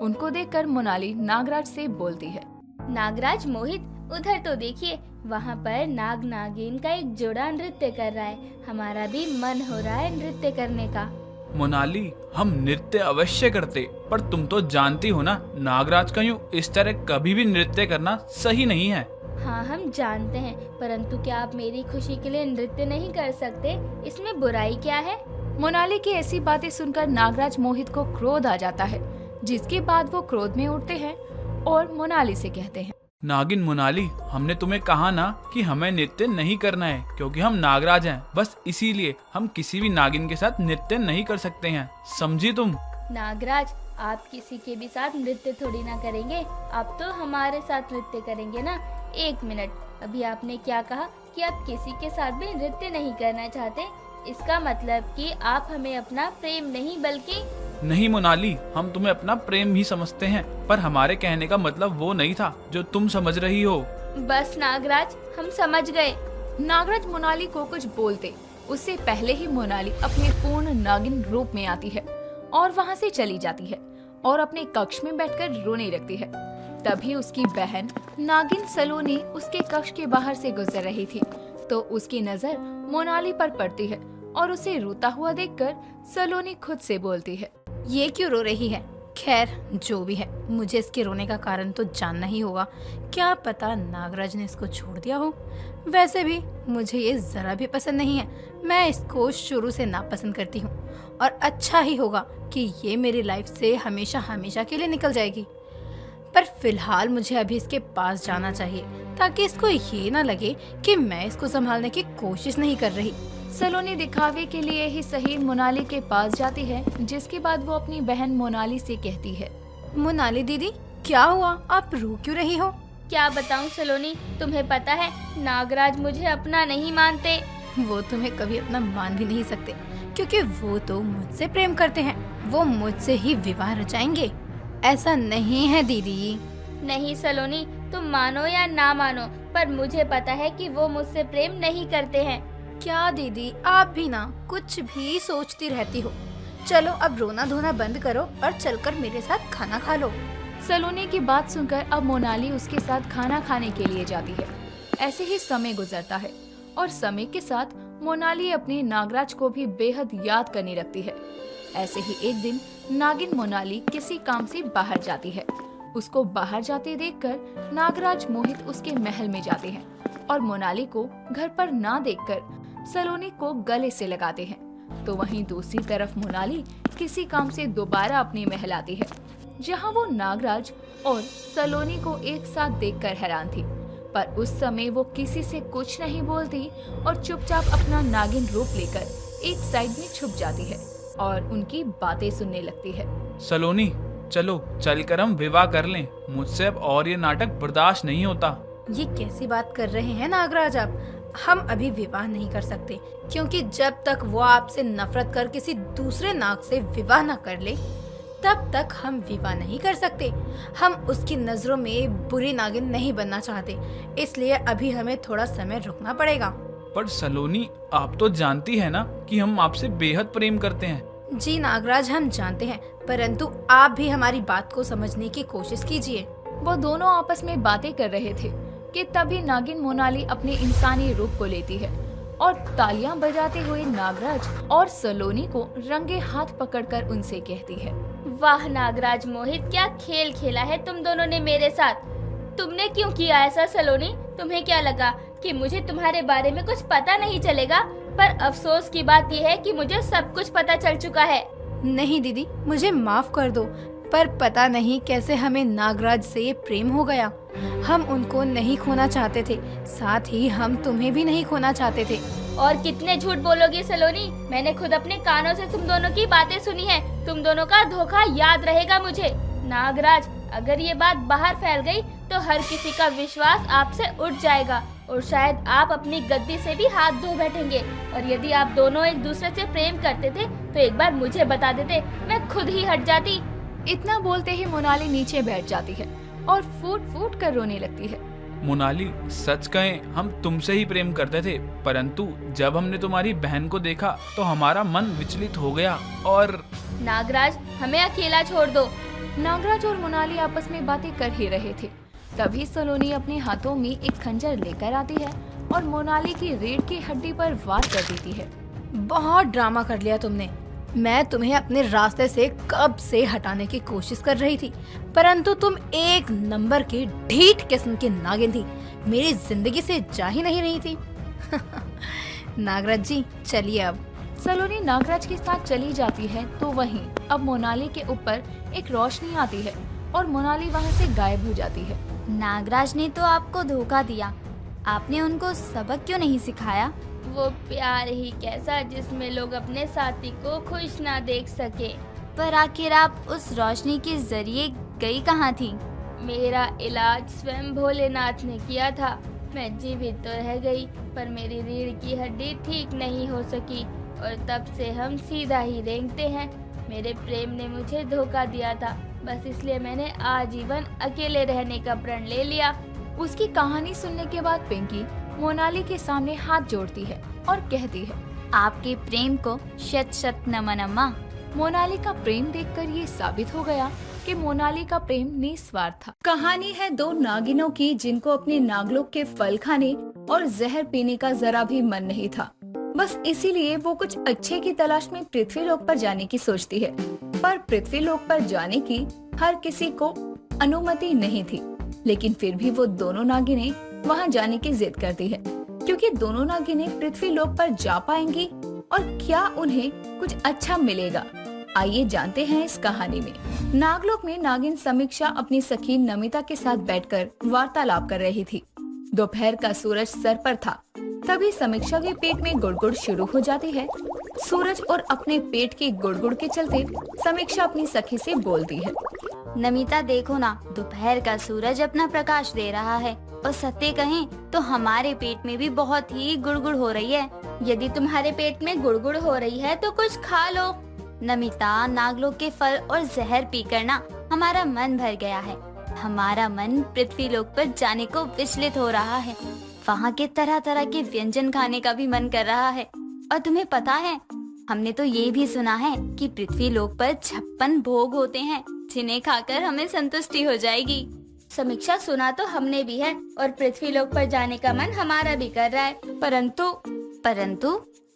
उनको देखकर मोनाली नागराज से बोलती है, नागराज मोहित, उधर तो देखिए, वहाँ पर नाग नागिन का एक जोड़ा नृत्य कर रहा है। हमारा भी मन हो रहा है नृत्य करने का। मोनाली, हम नृत्य अवश्य करते, पर तुम तो जानती हो ना, नागराज का यूं इस तरह कभी भी नृत्य करना सही नहीं है। हाँ, हम जानते हैं, परंतु क्या आप मेरी खुशी के लिए नृत्य नहीं कर सकते? इसमें बुराई क्या है? मोनाली की ऐसी बातें सुनकर नागराज मोहित को क्रोध आ जाता है, जिसके बाद वो क्रोध में उठते हैं और मोनाली से कहते हैं, नागिन मोनाली, हमने तुम्हें कहा ना कि हमें नृत्य नहीं करना है, क्योंकि हम नागराज हैं। बस इसीलिए हम किसी भी नागिन के साथ नृत्य नहीं कर सकते हैं, समझी तुम? नागराज, आप किसी के भी साथ नृत्य थोड़ी ना करेंगे, आप तो हमारे साथ नृत्य करेंगे ना। एक मिनट, अभी आपने क्या कहा कि आप किसी के साथ भी नृत्य नहीं करना चाहते? इसका मतलब कि आप हमें अपना प्रेम नहीं बल्कि... नहीं मोनाली, हम तुम्हें अपना प्रेम ही समझते हैं, पर हमारे कहने का मतलब वो नहीं था जो तुम समझ रही हो। बस नागराज, हम समझ गए। नागराज मोनाली को कुछ बोलते उससे पहले ही मोनाली अपने पूर्ण नागिन रूप में आती है और वहाँ से चली जाती है और अपने कक्ष में बैठकर रोने लगती है। तभी उसकी बहन नागिन सलोनी उसके कक्ष के बाहर से गुजर रही थी, तो उसकी नजर मोनाली पर पड़ती है और उसे रोता हुआ देखकर सलोनी खुद से बोलती है, ये क्यों रो रही है? खैर जो भी है, मुझे इसके रोने का कारण तो जानना ही होगा। क्या पता नागराज ने इसको छोड़ दिया हो। वैसे भी मुझे ये जरा भी पसंद नहीं है, मैं इसको शुरू से नापसंद करती हूँ और अच्छा ही होगा कि ये मेरी लाइफ से हमेशा हमेशा के लिए निकल जाएगी। पर फिलहाल मुझे अभी इसके पास जाना चाहिए ताकि इसको ये ना लगे कि मैं इसको संभालने की कोशिश नहीं कर रही। सलोनी दिखावे के लिए ही सही मोनाली के पास जाती है, जिसके बाद वो अपनी बहन मोनाली से कहती है, मोनाली दीदी, क्या हुआ? आप रो क्यों रही हो? क्या बताऊं सलोनी, तुम्हें पता है नागराज मुझे अपना नहीं मानते। वो तुम्हें कभी अपना मान भी नहीं सकते, क्योंकि वो तो मुझसे प्रेम करते हैं। वो मुझसे ही विवाह रचाएंगे। ऐसा नहीं है दीदी। नहीं सलोनी, तुम मानो या ना मानो, पर मुझे पता है कि वो मुझसे प्रेम नहीं करते हैं। क्या दीदी, आप भी ना कुछ भी सोचती रहती हो। चलो अब रोना धोना बंद करो और चलकर मेरे साथ खाना खा लो। सलोनी की बात सुनकर अब मोनाली उसके साथ खाना खाने के लिए जाती है। ऐसे ही समय गुजरता है और समय के साथ मोनाली अपने नागराज को भी बेहद याद करने लगती है। ऐसे ही एक दिन नागिन मोनाली किसी काम से बाहर जाती है। उसको बाहर जाते देखकर नागराज मोहित उसके महल में जाते हैं और मोनाली को घर पर ना देखकर सलोनी को गले से लगाते हैं। तो वहीं दूसरी तरफ मोनाली किसी काम से दोबारा अपने महल आती है, जहां वो नागराज और सलोनी को एक साथ देखकर हैरान थी। पर उस समय वो किसी से कुछ नहीं बोलती और चुपचाप अपना नागिन रूप लेकर एक साइड में छुप जाती है और उनकी बातें सुनने लगती है। सलोनी, चलो चलकर हम विवाह कर लें। मुझसे अब और ये नाटक बर्दाश्त नहीं होता। ये कैसी बात कर रहे हैं नागराज आप? हम अभी विवाह नहीं कर सकते, क्योंकि जब तक वो आपसे नफरत कर किसी दूसरे नाग से विवाह न कर ले, तब तक हम विवाह नहीं कर सकते। हम उसकी नजरों में बुरी नागिन नहीं बनना चाहते, इसलिए अभी हमें थोड़ा समय रुकना पड़ेगा। पर सलोनी, आप तो जानती है ना कि हम आपसे बेहद प्रेम करते हैं। जी नागराज, हम जानते हैं, परंतु आप भी हमारी बात को समझने की कोशिश कीजिए। वो दोनों आपस में बातें कर रहे थे कि तभी नागिन मोनाली अपने इंसानी रूप को लेती है और तालियां बजाते हुए नागराज और सलोनी को रंगे हाथ पकड़कर उनसे कहती है, वाह नागराज मोहित, क्या खेल खेला है तुम दोनों ने मेरे साथ। तुमने क्यों किया ऐसा सलोनी? तुम्हें क्या लगा कि मुझे तुम्हारे बारे में कुछ पता नहीं चलेगा? पर अफसोस की बात यह है कि मुझे सब कुछ पता चल चुका है। नहीं दीदी, मुझे माफ कर दो, पर पता नहीं कैसे हमें नागराज से प्रेम हो गया। हम उनको नहीं खोना चाहते थे, साथ ही हम तुम्हें भी नहीं खोना चाहते थे। और कितने झूठ बोलोगी सलोनी? मैंने खुद अपने कानों से तुम दोनों की बातें सुनी है। तुम दोनों का धोखा याद रहेगा मुझे। नागराज, अगर ये बात बाहर फैल गई तो हर किसी का विश्वास आपसे उठ जाएगा और शायद आप अपनी गद्दी से भी हाथ धो बैठेंगे। और यदि आप दोनों एक दूसरे से प्रेम करते थे तो एक बार मुझे बता देते, मैं खुद ही हट जाती। इतना बोलते ही मोनाली नीचे बैठ जाती है और फूट फूट कर रोने लगती है। मोनाली, सच कहें हम तुमसे ही प्रेम करते थे, परंतु जब हमने तुम्हारी बहन को देखा तो हमारा मन विचलित हो गया और नागराज, हमें अकेला छोड़ दो। नागराज और मोनाली आपस में बातें कर ही रहे थे। तभी सलोनी अपने हाथों में एक खंजर लेकर आती है और मोनाली की रीढ़ की हड्डी पर वार कर देती है। बहुत ड्रामा कर लिया तुमने। मैं तुम्हें अपने रास्ते से कब से हटाने की कोशिश कर रही थी, परंतु तुम एक नंबर की ढीठ किस्म की नागिन थी, मेरी जिंदगी से जा ही नहीं रही थी। नागराज जी, चलिए अब। सलोनी नागराज के साथ चली जाती है तो वहीं अब मोनाली के ऊपर एक रोशनी आती है और मोनाली वहां से गायब हो जाती है। नागराज ने तो आपको धोखा दिया, आपने उनको सबक क्यों नहीं सिखाया? वो प्यार ही कैसा जिसमें लोग अपने साथी को खुश ना देख सके। पर आखिर आप उस रोशनी के जरिए गई कहाँ थी? मेरा इलाज स्वयं भोलेनाथ ने किया था। मैं जीवित तो रह गई पर मेरी रीढ़ की हड्डी ठीक नहीं हो सकी और तब से हम सीधा ही रेंगते हैं। मेरे प्रेम ने मुझे धोखा दिया था, बस इसलिए मैंने आजीवन अकेले रहने का प्रण ले लिया। उसकी कहानी सुनने के बाद पिंकी मोनाली के सामने हाथ जोड़ती है और कहती है, आपके प्रेम को शत शत नमन अम्मा। मोनाली का प्रेम देखकर ये साबित हो गया कि मोनाली का प्रेम निस्वार्थ था। कहानी है दो नागिनों की जिनको अपने नागलोक के फल खाने और जहर पीने का जरा भी मन नहीं था। बस इसीलिए वो कुछ अच्छे की तलाश में पृथ्वीलोक पर जाने की सोचती है, पर पृथ्वीलोक पर जाने की हर किसी को अनुमति नहीं थी। लेकिन फिर भी वो दोनों नागिनें वहां जाने की जिद करती है, क्योंकि दोनों नागिनें पृथ्वीलोक पर जा पाएंगी और क्या उन्हें कुछ अच्छा मिलेगा। आइए जानते हैं इस कहानी में। नागलोक में नागिन समीक्षा अपनी सखी नमिता के साथ बैठकर वार्तालाप कर रही थी। दोपहर का सूरज सर पर था। तभी समीक्षा के पेट में गुड़गुड़ शुरू हो जाती है। सूरज और अपने पेट के गुड़गुड़ के चलते समीक्षा अपनी सखी से बोलती है, नमिता देखो ना, दोपहर का सूरज अपना प्रकाश दे रहा है और सत्य कहें तो हमारे पेट में भी बहुत ही गुड़गुड़ हो रही है। यदि तुम्हारे पेट में गुड़गुड़ हो रही है तो कुछ खा लो। नमिता, नागलोक के फल और जहर पीकर ना हमारा मन भर गया है। हमारा मन पृथ्वीलोक पर जाने को विचलित हो रहा है। वहाँ के तरह तरह के व्यंजन खाने का भी मन कर रहा है। और तुम्हें पता है, हमने तो ये भी सुना है कि पृथ्वीलोक पर 56 भोग होते हैं जिन्हें खाकर हमें संतुष्टि हो जाएगी। समीक्षा, सुना तो हमने भी है और पृथ्वीलोक पर जाने का मन हमारा भी कर रहा है।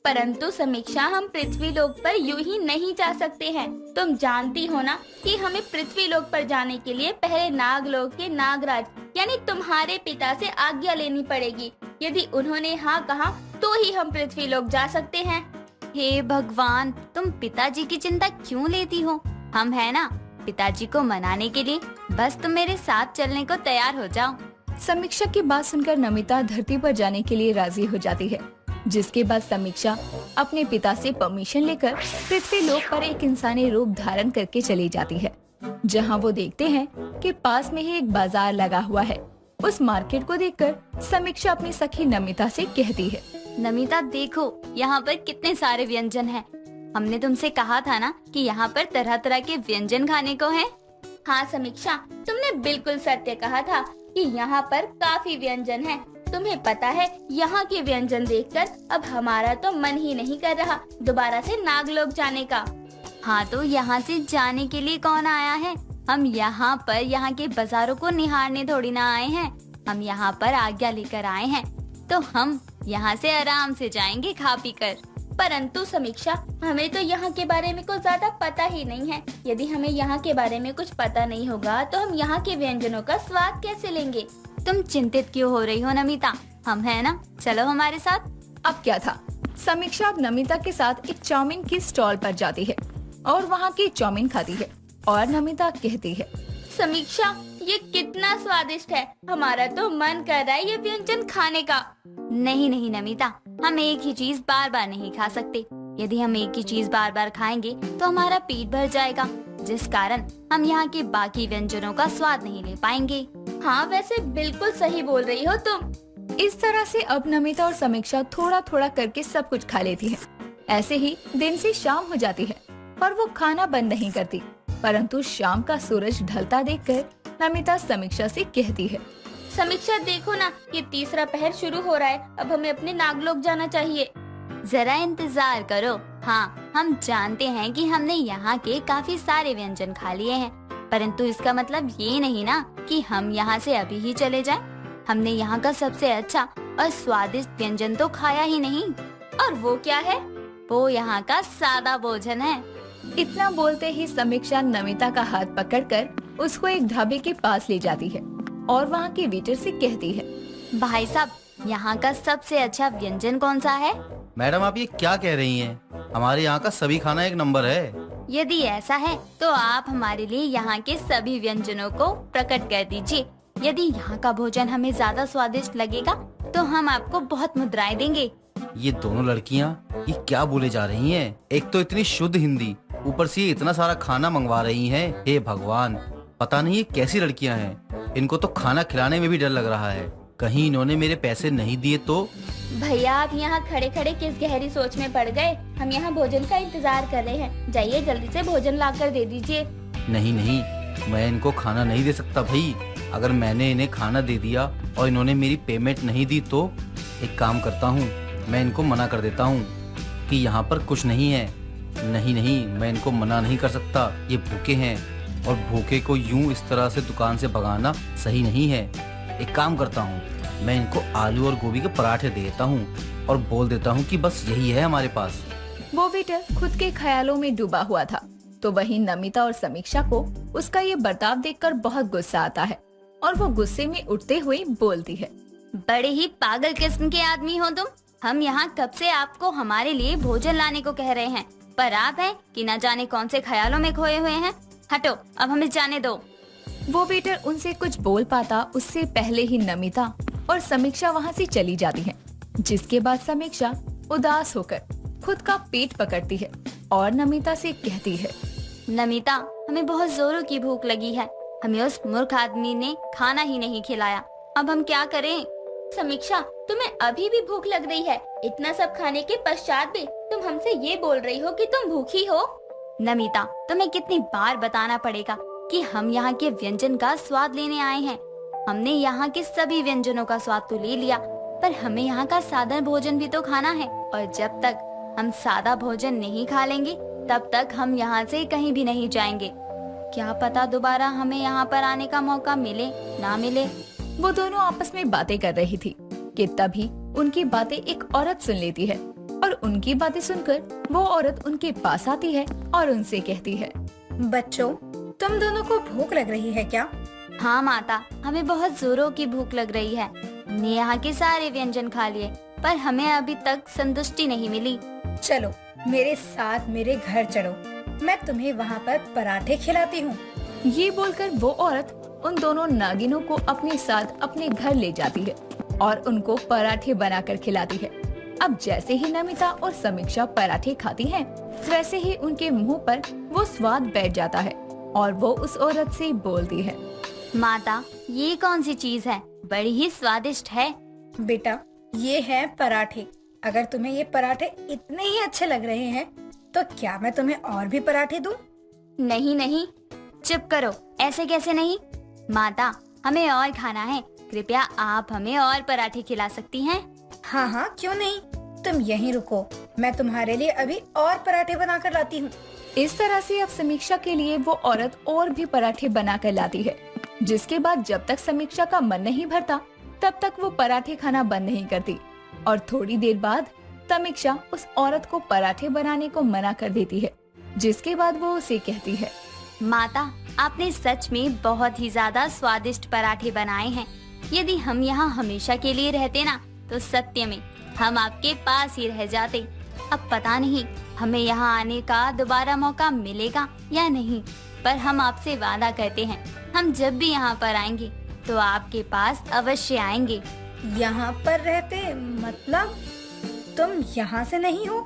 परंतु समीक्षा, हम पृथ्वीलोक पर यूं ही नहीं जा सकते हैं। तुम जानती हो ना कि हमें पृथ्वीलोक पर जाने के लिए पहले नागलोक के नागराज यानी तुम्हारे पिता से आज्ञा लेनी पड़ेगी। यदि उन्होंने हाँ कहा तो ही हम पृथ्वीलोक जा सकते हैं। हे भगवान, तुम पिताजी की चिंता क्यों लेती हो? हम है ना, पिताजी को मनाने के लिए। बस तुम मेरे साथ चलने को तैयार हो जाओ। समीक्षा की बात सुनकर नमिता धरती पर जाने के लिए राजी हो जाती है, जिसके बाद समीक्षा अपने पिता से परमिशन लेकर पृथ्वीलोक पर एक इंसानी रूप धारण करके चली जाती है, जहां वो देखते हैं कि पास में ही एक बाजार लगा हुआ है। उस मार्केट को देखकर समीक्षा अपनी सखी नमिता से कहती है, नमिता देखो, यहाँ पर कितने सारे व्यंजन हैं। हमने तुमसे कहा था ना कि यहाँ पर तरह तरह के व्यंजन खाने को हैं। हाँ समीक्षा, तुमने बिल्कुल सत्य कहा था कि यहाँ पर काफी व्यंजन हैं। तुम्हें पता है यहाँ के व्यंजन देखकर अब हमारा तो मन ही नहीं कर रहा दोबारा से नागलोक जाने का। हाँ तो यहाँ से जाने के लिए कौन आया है? हम यहाँ पर यहाँ के बाजारों को निहारने थोड़ी ना आए हैं। हम यहाँ पर आज्ञा लेकर आए हैं, तो हम यहाँ से आराम से जाएंगे खा पी कर। परंतु समीक्षा, हमें तो यहाँ के बारे में कुछ ज्यादा पता ही नहीं है। यदि हमें यहाँ के बारे में कुछ पता नहीं होगा तो हम यहाँ के व्यंजनों का स्वाद कैसे लेंगे? तुम चिंतित क्यों हो रही हो नमिता? हम है ना, चलो हमारे साथ। अब क्या था, समीक्षा अब नमिता के साथ एक चाउमीन की स्टॉल पर जाती है और वहाँ की चाउमीन खाती है और नमिता कहती है, समीक्षा, ये कितना स्वादिष्ट है, हमारा तो मन कर रहा है ये व्यंजन खाने का। नहीं नहीं नमिता, हम एक ही चीज बार बार नहीं खा सकते। यदि हम एक ही चीज बार बार खाएंगे तो हमारा पेट भर जाएगा, जिस कारण हम यहाँ के बाकी व्यंजनों का स्वाद नहीं ले पाएंगे। हाँ, वैसे बिल्कुल सही बोल रही हो तुम। इस तरह से अब नमिता और समीक्षा थोड़ा थोड़ा करके सब कुछ खा लेती है। ऐसे ही दिन से शाम हो जाती है पर वो खाना बंद नहीं करती। परंतु शाम का सूरज ढलता देखकर नमिता समीक्षा से कहती है, समीक्षा देखो ना, ये तीसरा पहर शुरू हो रहा है, अब हमें अपने नागलोक जाना चाहिए। जरा इंतजार करो। हाँ, हम जानते हैं कि हमने यहाँ के काफी सारे व्यंजन खा लिए हैं, परंतु इसका मतलब ये नहीं ना कि हम यहाँ से अभी ही चले जाएं। हमने यहाँ का सबसे अच्छा और स्वादिष्ट व्यंजन तो खाया ही नहीं। और वो क्या है? वो यहाँ का सादा भोजन है। इतना बोलते ही समीक्षा नमिता का हाथ पकड़कर उसको एक ढाबे के पास ले जाती है और वहाँ के वेटर से कहती है, भाई साहब, यहाँ का सबसे अच्छा व्यंजन कौन सा है? मैडम, आप ये क्या कह रही हैं? हमारे यहाँ का सभी खाना एक नंबर है। यदि ऐसा है तो आप हमारे लिए यहाँ के सभी व्यंजनों को प्रकट कर दीजिए। यदि यहाँ का भोजन हमें ज्यादा स्वादिष्ट लगेगा तो हम आपको बहुत मुद्राएं देंगे। ये दोनों लड़कियाँ ये क्या बोले जा रही हैं? एक तो इतनी शुद्ध हिंदी, ऊपर से ये इतना सारा खाना मंगवा रही हैं। हे भगवान, पता नहीं ये कैसी लड़कियाँ हैं। इनको तो खाना खिलाने में भी डर लग रहा है, कहीं इन्होंने मेरे पैसे नहीं दिए तो। भैया, आप यहाँ खड़े खड़े किस गहरी सोच में पड़ गए? हम यहाँ भोजन का इंतजार कर रहे हैं, जाइए जल्दी से भोजन लाकर दे दीजिए। नहीं नहीं, मैं इनको खाना नहीं दे सकता भाई। अगर मैंने इन्हें खाना दे दिया और इन्होंने मेरी पेमेंट नहीं दी तो एक काम करता हूँ, मैं इनको मना कर देता हूँ कि यहाँ पर कुछ नहीं है। नहीं नहीं, मैं इनको मना नहीं कर सकता, ये भूखे हैं और भूखे को यूं इस तरह से दुकान से भगाना सही नहीं है। एक काम करता हूँ, मैं इनको आलू और गोभी के पराठे दे देता हूँ और बोल देता हूँ कि बस यही है हमारे पास। वो वेटर खुद के ख्यालों में डूबा हुआ था तो वहीं नमिता और समीक्षा को उसका ये बर्ताव देखकर बहुत गुस्सा आता है और वो गुस्से में उठते हुए बोलती है, बड़े ही पागल किस्म के आदमी हो तुम। हम यहाँ कब से आपको हमारे लिए भोजन लाने को कह रहे हैं, पर आप हैं कि न जाने कौन से ख्यालों में खोए हुए हैं। हटो, अब हमें जाने दो। वो वेटर उनसे कुछ बोल पाता उससे पहले ही नमिता और समीक्षा वहाँ से चली जाती है, जिसके बाद समीक्षा उदास होकर खुद का पेट पकड़ती है और नमिता से कहती है, नमिता, हमें बहुत जोरों की भूख लगी है। हमें उस मूर्ख आदमी ने खाना ही नहीं खिलाया, अब हम क्या करें? समीक्षा, तुम्हें अभी भी भूख लग रही है? इतना सब खाने के पश्चात भी तुम हमसे ये बोल रही हो कि तुम भूखी हो? नमिता, तुम्हें कितनी बार बताना पड़ेगा कि हम यहाँ के व्यंजन का स्वाद लेने आए हैं। हमने यहाँ के सभी व्यंजनों का स्वाद तो ले लिया, पर हमें यहाँ का सादा भोजन भी तो खाना है, और जब तक हम सादा भोजन नहीं खा लेंगे तब तक हम यहाँ से कहीं भी नहीं जाएंगे। क्या पता दोबारा हमें यहाँ पर आने का मौका मिले ना मिले। वो दोनों आपस में बातें कर रही थी कि तभी उनकी बातें एक औरत सुन लेती है और उनकी बातें सुनकर वो औरत उनके पास आती है और उनसे कहती है, बच्चों, तुम दोनों को भूख लग रही है क्या? हाँ माता, हमें बहुत जोरों की भूख लग रही है। हमने यहाँ के सारे व्यंजन खा लिए पर हमें अभी तक संतुष्टि नहीं मिली। चलो मेरे साथ मेरे घर चलो, मैं तुम्हें वहाँ पर पराठे खिलाती हूँ। ये बोलकर वो औरत उन दोनों नागिनों को अपने साथ अपने घर ले जाती है और उनको पराठे बनाकर खिलाती है। अब जैसे ही नमिता और समीक्षा पराठे खाती हैं, वैसे ही उनके मुंह पर वो स्वाद बैठ जाता है और वो उस औरत से बोलती है, माता, ये कौन सी चीज है? बड़ी ही स्वादिष्ट है। बेटा, ये है पराठे। अगर तुम्हें ये पराठे इतने ही अच्छे लग रहे हैं तो क्या मैं तुम्हें और भी पराठे दूं? नहीं नहीं, चुप करो, ऐसे कैसे नहीं। माता, हमें और खाना है, कृपया आप हमें और पराठे खिला सकती हैं? हाँ हाँ, क्यों नहीं। तुम यहीं रुको, मैं तुम्हारे लिए अभी और पराठे बना कर लाती हूँ। इस तरह से अब समीक्षा के लिए वो औरत और भी पराठे बना कर लाती है, जिसके बाद जब तक समीक्षा का मन नहीं भरता तब तक वो पराठे खाना बंद नहीं करती। और थोड़ी देर बाद समीक्षा उस औरत को पराठे बनाने को मना कर देती है, जिसके बाद वो उसे कहती है, माता, आपने सच में बहुत ही ज्यादा स्वादिष्ट पराठे बनाए हैं। यदि हम यहाँ हमेशा के लिए रहते ना, तो सत्य में हम आपके पास ही रह जाते। अब पता नहीं हमें यहाँ आने का दोबारा मौका मिलेगा या नहीं, पर हम आपसे वादा करते हैं, हम जब भी यहाँ पर आएंगे तो आपके पास अवश्य आएंगे। यहाँ पर रहते मतलब तुम यहाँ से नहीं हो?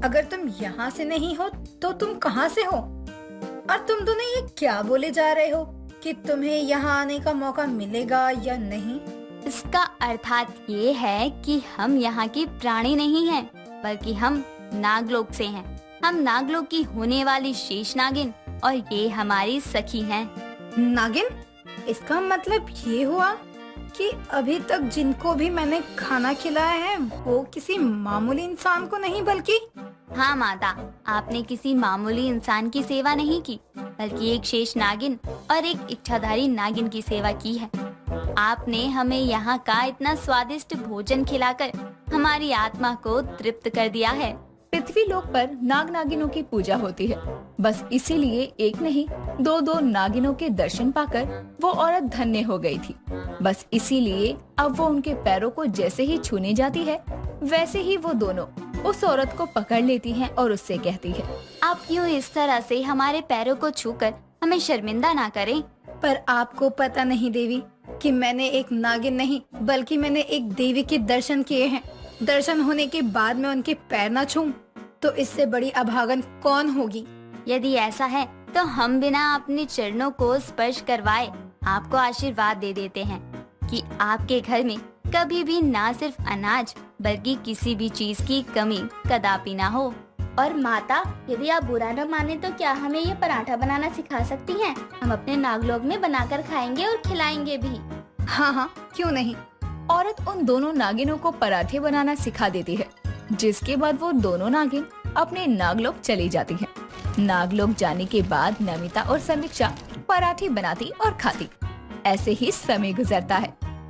अगर तुम यहाँ से नहीं हो तो तुम कहाँ से हो? और तुम दोनों ये क्या बोले जा रहे हो कि तुम्हें यहाँ आने का मौका मिलेगा या नहीं? इसका अर्थात ये है कि हम यहाँ की प्राणी नहीं हैं, बल्कि हम नागलोक से हैं। हम नागलोक की होने वाली शेष नागिन और ये हमारी सखी हैं। नागिन? इसका मतलब ये हुआ कि अभी तक जिनको भी मैंने खाना खिलाया है वो किसी मामूली इंसान को नहीं, बल्कि हाँ माता, आपने किसी मामूली इंसान की सेवा नहीं की, बल्कि एक शेष नागिन और एक इच्छाधारी नागिन की सेवा की है। आपने हमें यहाँ का इतना स्वादिष्ट भोजन खिलाकर हमारी आत्मा को तृप्त कर दिया है। पृथ्वी लोक पर नाग नागिनों की पूजा होती है। बस इसीलिए एक नहीं दो नागिनों के दर्शन पाकर वो औरत धन्य हो गई थी। बस इसीलिए अब वो उनके पैरों को जैसे ही छूने जाती है, वैसे ही वो दोनों उस औरत को पकड़ लेती हैं और उससे कहती है, आप यूँ इस तरह से हमारे पैरों को छूकर हमें शर्मिंदा ना करें। पर आपको पता नहीं देवी कि मैंने एक नागिन नहीं, बल्कि मैंने एक देवी के दर्शन किए हैं। दर्शन होने के बाद मैं उनके पैर न छूऊं तो इससे बड़ी अभागन कौन होगी? यदि ऐसा है तो हम बिना अपने चरणों को स्पर्श करवाए आपको आशीर्वाद दे देते हैं कि आपके घर में कभी भी ना सिर्फ अनाज बल्कि किसी भी चीज की कमी कदापि ना हो। और माता, यदि आप बुरा न माने तो क्या हमें ये पराठा बनाना सिखा सकती हैं? हम अपने नागलोक में बनाकर खाएंगे और खिलाएंगे भी। हाँ हाँ, क्यों नहीं। औरत उन दोनों नागिनों को पराठे बनाना सिखा देती है, जिसके बाद वो दोनों नागिन अपने नागलोक चली जाती हैं। नागलोक जाने के बाद नमिता और समीक्षा पराठे बनाती और खाती। ऐसे ही समय गुजरता है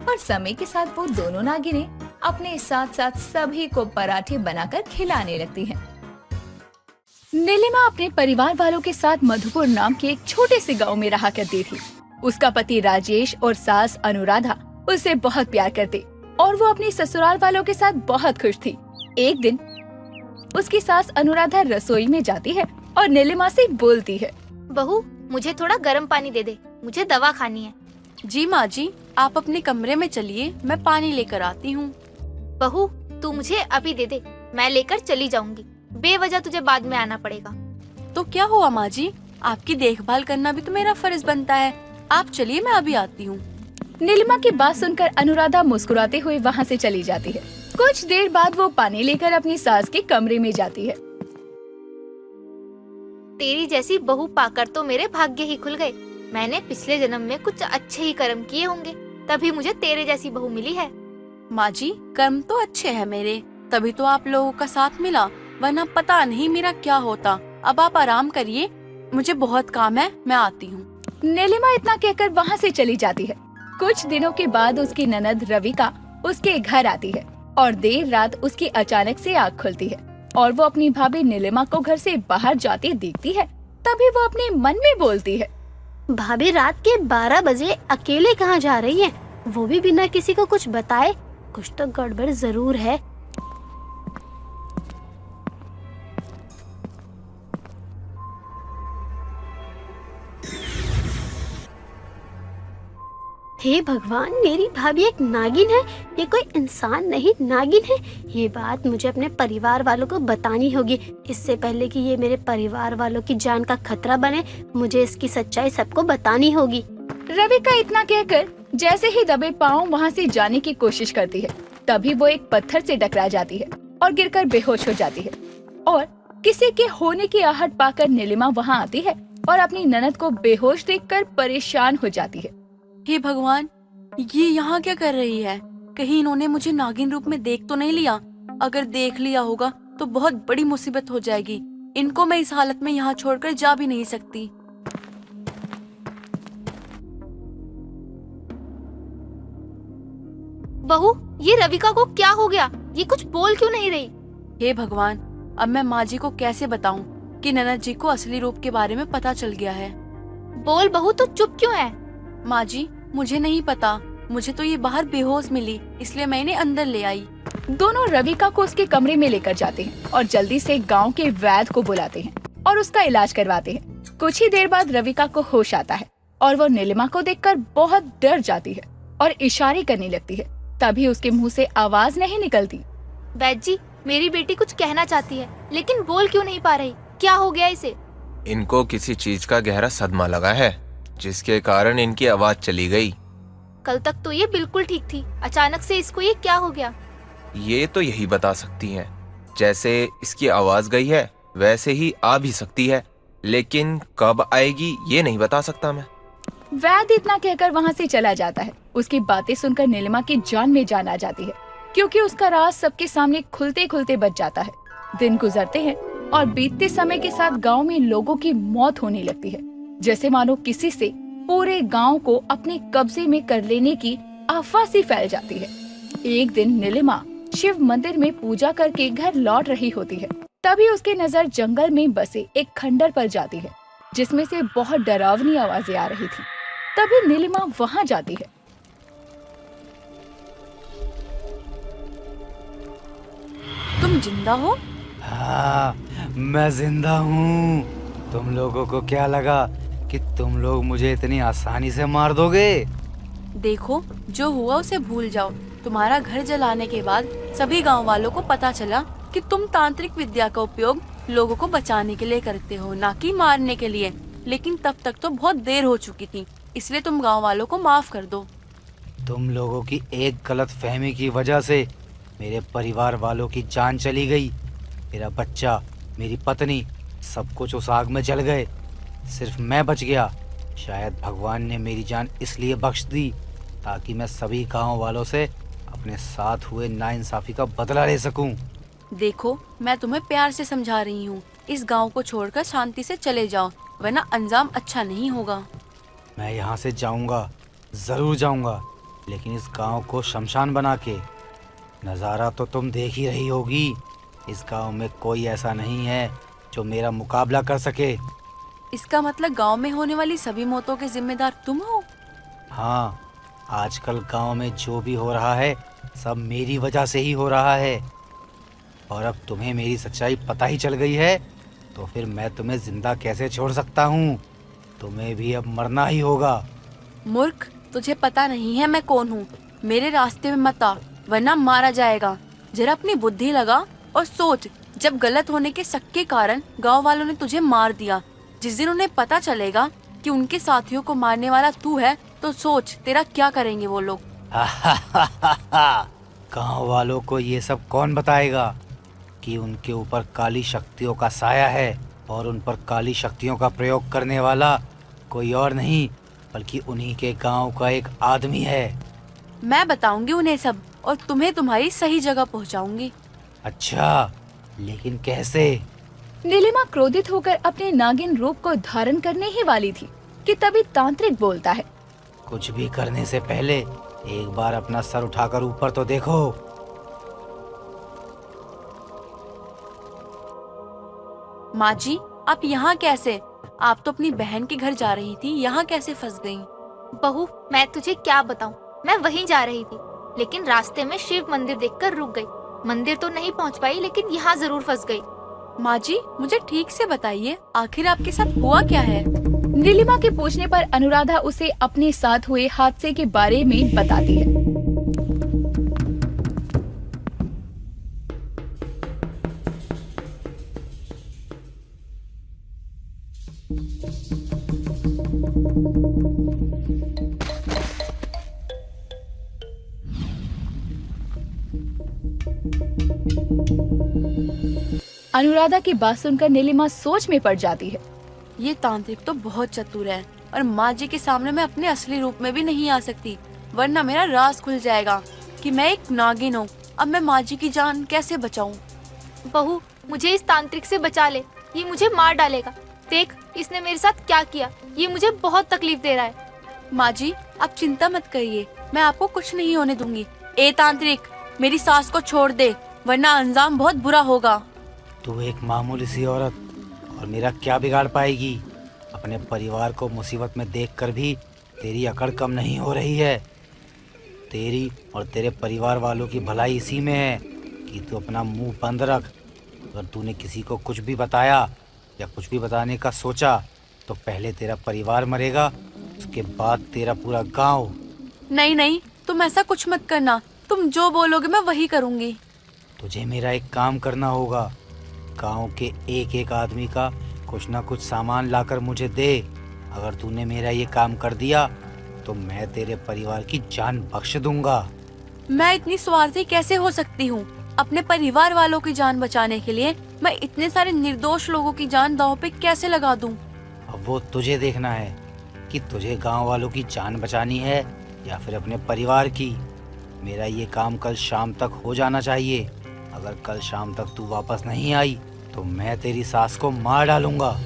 और समय के साथ वो दोनों नागिनें अपने साथ साथ सभी को पराठे बनाकर खिलाने लगती हैं। नीलिमा अपने परिवार वालों के साथ मधुपुर नाम के एक छोटे से गांव में रहा करती थी। उसका पति राजेश और सास अनुराधा उसे बहुत प्यार करते और वो अपने ससुराल वालों के साथ बहुत खुश थी। एक दिन उसकी सास अनुराधा रसोई में जाती है और नीलिमा से बोलती है, बहू, मुझे थोड़ा गर्म पानी दे दे, मुझे दवा खानी है। जी माँ जी, आप अपने कमरे में चलिए, मैं पानी लेकर आती हूँ। बहू, तू मुझे अभी दे दे, मैं लेकर चली जाऊंगी। बेवजह तुझे बाद में आना पड़ेगा। तो क्या हुआ माँ जी, आपकी देखभाल करना भी तो मेरा फर्ज बनता है। आप चलिए, मैं अभी आती हूँ। नीलिमा की बात सुनकर अनुराधा मुस्कुराते हुए वहाँ से चली जाती है। कुछ देर बाद वो पानी लेकर अपनी सास के कमरे में जाती है। तेरी जैसी बहू पाकर तो मेरे भाग्य ही खुल गए। मैंने पिछले जन्म में कुछ अच्छे ही कर्म किए होंगे, तभी मुझे तेरे जैसी बहू मिली है। माँ जी, कर्म तो अच्छे हैं मेरे, तभी तो आप लोगों का साथ मिला, वरना पता नहीं मेरा क्या होता। अब आप आराम करिए, मुझे बहुत काम है, मैं आती हूँ। नीलिमा इतना कहकर वहाँ से चली जाती है। कुछ दिनों के बाद उसकी ननद रविका उसके घर आती है और देर रात उसकी अचानक से आँख खुलती है और वो अपनी भाभी नीलिमा को घर से बाहर जाती देखती है। तभी वो अपने मन में बोलती है, भाभी रात के 12 बजे अकेले कहाँ जा रही है, वो भी बिना किसी को कुछ बताए? कुछ तो गड़बड़ जरूर है। हे भगवान, मेरी भाभी एक नागिन है, ये कोई इंसान नहीं नागिन है। ये बात मुझे अपने परिवार वालों को बतानी होगी। इससे पहले कि ये मेरे परिवार वालों की जान का खतरा बने, मुझे इसकी सच्चाई सबको बतानी होगी। रविका इतना कहकर जैसे ही दबे पांव वहाँ से जाने की कोशिश करती है, तभी वो एक पत्थर से टकरा जाती है और गिरकर बेहोश हो जाती है। और किसी के होने की आहट पाकर नीलिमा वहाँ आती है और अपनी ननद को बेहोश देखकर परेशान हो जाती है। हे भगवान, ये यहाँ क्या कर रही है? कहीं इन्होंने मुझे नागिन रूप में देख तो नहीं लिया? अगर देख लिया होगा तो बहुत बड़ी मुसीबत हो जाएगी। इनको मैं इस हालत में यहाँ छोड़कर जा भी नहीं सकती। बहू, ये रविका को क्या हो गया? ये कुछ बोल क्यों नहीं रही? हे भगवान, अब मैं माँ जी को कैसे बताऊं कि ननद जी को असली रूप के बारे में पता चल गया है। बोल बहू, तो चुप क्यों है? माँ जी, मुझे नहीं पता। मुझे तो ये बाहर बेहोश मिली, इसलिए मैं इन्हें अंदर ले आई। दोनों रविका को उसके कमरे में लेकर जाते हैं और जल्दी से गांव के वैद्य को बुलाते हैं और उसका इलाज करवाते हैं। कुछ ही देर बाद रविका को होश आता है और वो नीलिमा को देखकर बहुत डर जाती है और इशारे करने लगती है। तभी उसके मुंह से आवाज नहीं निकलती। वैद्य जी, मेरी बेटी कुछ कहना चाहती है लेकिन बोल क्यों नहीं पा रही? क्या हो गया इसे? इनको किसी चीज का गहरा सदमा लगा है, जिसके कारण इनकी आवाज चली गई। कल तक तो ये बिल्कुल ठीक थी, अचानक से इसको ये क्या हो गया? ये तो यही बता सकती हैं। जैसे इसकी आवाज गई है वैसे ही आ भी सकती है, लेकिन कब आएगी ये नहीं बता सकता मैं। वैद्य इतना कहकर वहाँ से चला जाता है। उसकी बातें सुनकर नीलिमा की जान में जान आ जाती है, क्योंकि उसका राज सबके सामने खुलते खुलते बच जाता है। दिन गुजरते हैं और बीतते समय के साथ गांव में लोगों की मौत होने लगती है, जैसे मानो किसी से पूरे गांव को अपने कब्जे में कर लेने की अफवाह सी फैल जाती है। एक दिन नीलिमा शिव मंदिर में पूजा करके घर लौट रही होती है। तभी उसकी नजर जंगल में बसे एक खंडर पर जाती है, जिसमें से बहुत डरावनी आवाजें आ रही थी। तभी नीलिमा वहाँ जाती है। तुम जिंदा हो? हाँ, मैं जिंदा हूँ। तुम लोगों को क्या लगा कि तुम लोग मुझे इतनी आसानी से मार दोगे? देखो, जो हुआ उसे भूल जाओ। तुम्हारा घर जलाने के बाद सभी गांव वालों को पता चला कि तुम तांत्रिक विद्या का उपयोग लोगों को बचाने के लिए करते हो, ना कि मारने के लिए। लेकिन तब तक तो बहुत देर हो चुकी थी, इसलिए तुम गांव वालों को माफ कर दो। तुम लोगों की एक गलत फहमी की वजह से मेरे परिवार वालों की जान चली गई। मेरा बच्चा, मेरी पत्नी, सब कुछ उस आग में जल गए। सिर्फ मैं बच गया। शायद भगवान ने मेरी जान इसलिए बख्श दी ताकि मैं सभी गांव वालों से अपने साथ हुए नाइंसाफी का बदला ले सकूं। देखो, मैं तुम्हें प्यार से समझा रही हूँ, इस गांव को छोड़कर शांति से चले जाओ, वरना अंजाम अच्छा नहीं होगा। मैं यहाँ से जाऊँगा, जरूर जाऊँगा, लेकिन इस गांव को शमशान बना के। नज़ारा तो तुम देख ही रही होगी। इस गांव में कोई ऐसा नहीं है जो मेरा मुकाबला कर सके। इसका मतलब गांव में होने वाली सभी मौतों के जिम्मेदार तुम हो? हाँ, आजकल गांव में जो भी हो रहा है सब मेरी वजह से ही हो रहा है। और अब तुम्हें मेरी सच्चाई पता ही चल गई है, तो फिर मैं तुम्हें जिंदा कैसे छोड़ सकता हूँ? तुम्हें भी अब मरना ही होगा। मूर्ख, तुझे पता नहीं है मैं कौन हूँ। मेरे रास्ते में मत आ, वरना मारा जाएगा। जरा अपनी बुद्धि लगा और सोच, जब गलत होने के शक के कारण गांव वालों ने तुझे मार दिया, जिस दिन उन्हें पता चलेगा कि उनके साथियों को मारने वाला तू है, तो सोच तेरा क्या करेंगे वो लोग। गांव वालों को ये सब कौन बताएगा कि उनके ऊपर काली शक्तियों का साया है, और उन पर काली शक्तियों का प्रयोग करने वाला कोई और नहीं बल्कि उन्हीं के गांव का एक आदमी है। मैं बताऊंगी उन्हें सब, और तुम्हें तुम्हारी सही जगह पहुंचाऊंगी। अच्छा, लेकिन कैसे? नीलिमा क्रोधित होकर अपने नागिन रूप को धारण करने ही वाली थी कि तभी तांत्रिक बोलता है। कुछ भी करने से पहले एक बार अपना सर उठाकर ऊपर तो देखो। माँ जी, आप यहाँ कैसे? आप तो अपनी बहन के घर जा रही थी, यहाँ कैसे फंस गयी? बहू, मैं तुझे क्या बताऊं? मैं वहीं जा रही थी, लेकिन रास्ते में शिव मंदिर देखकर रुक गई। मंदिर तो नहीं पहुंच पाई, लेकिन यहाँ जरूर फंस गई। माँ जी, मुझे ठीक से बताइए, आखिर आपके साथ हुआ क्या है? नीलिमा के पूछने पर अनुराधा उसे अपने साथ हुए हादसे के बारे में बताती है। अनुराधा की बात सुनकर नीलिमा सोच में पड़ जाती है। ये तांत्रिक तो बहुत चतुर है, और माँ जी के सामने मैं अपने असली रूप में भी नहीं आ सकती। वरना मेरा राज खुल जाएगा कि मैं एक नागिन हूँ। अब मैं माँ जी की जान कैसे बचाऊं? बहू, मुझे इस तांत्रिक से बचा ले, ये मुझे मार डालेगा। देख इसने मेरे साथ क्या किया, ये मुझे बहुत तकलीफ दे रहा है। माँ जी आप चिंता मत करिए, मैं आपको कुछ नहीं होने दूंगी। ए तांत्रिक, मेरी सास को छोड़ दे, वरना अंजाम बहुत बुरा होगा। तू एक मामूली सी औरत और मेरा क्या बिगाड़ पाएगी? अपने परिवार को मुसीबत में देखकर भी तेरी अकड़ कम नहीं हो रही है। तेरी और तेरे परिवार वालों की भलाई इसी में है कि तू अपना मुंह बंद रख। अगर तूने किसी को कुछ भी बताया या कुछ भी बताने का सोचा तो पहले तेरा परिवार मरेगा, उसके बाद तेरा पूरा गांव। नहीं नहीं, तुम ऐसा कुछ मत करना, तुम जो बोलोगे मैं वही करूँगी। तुझे मेरा एक काम करना होगा। गांव के एक एक आदमी का कुछ ना कुछ सामान लाकर मुझे दे। अगर तूने मेरा ये काम कर दिया तो मैं तेरे परिवार की जान बख्श दूंगा। मैं इतनी स्वार्थी कैसे हो सकती हूँ? अपने परिवार वालों की जान बचाने के लिए मैं इतने सारे निर्दोष लोगों की जान दांव पे कैसे लगा दूं? अब वो तुझे देखना है कि तुझे गांव वालों की जान बचानी है या फिर अपने परिवार की। मेरा ये काम कल शाम तक हो जाना चाहिए। अगर कल शाम तक तू वापस नहीं आई तो मैं तेरी सास को मार डालूंगा।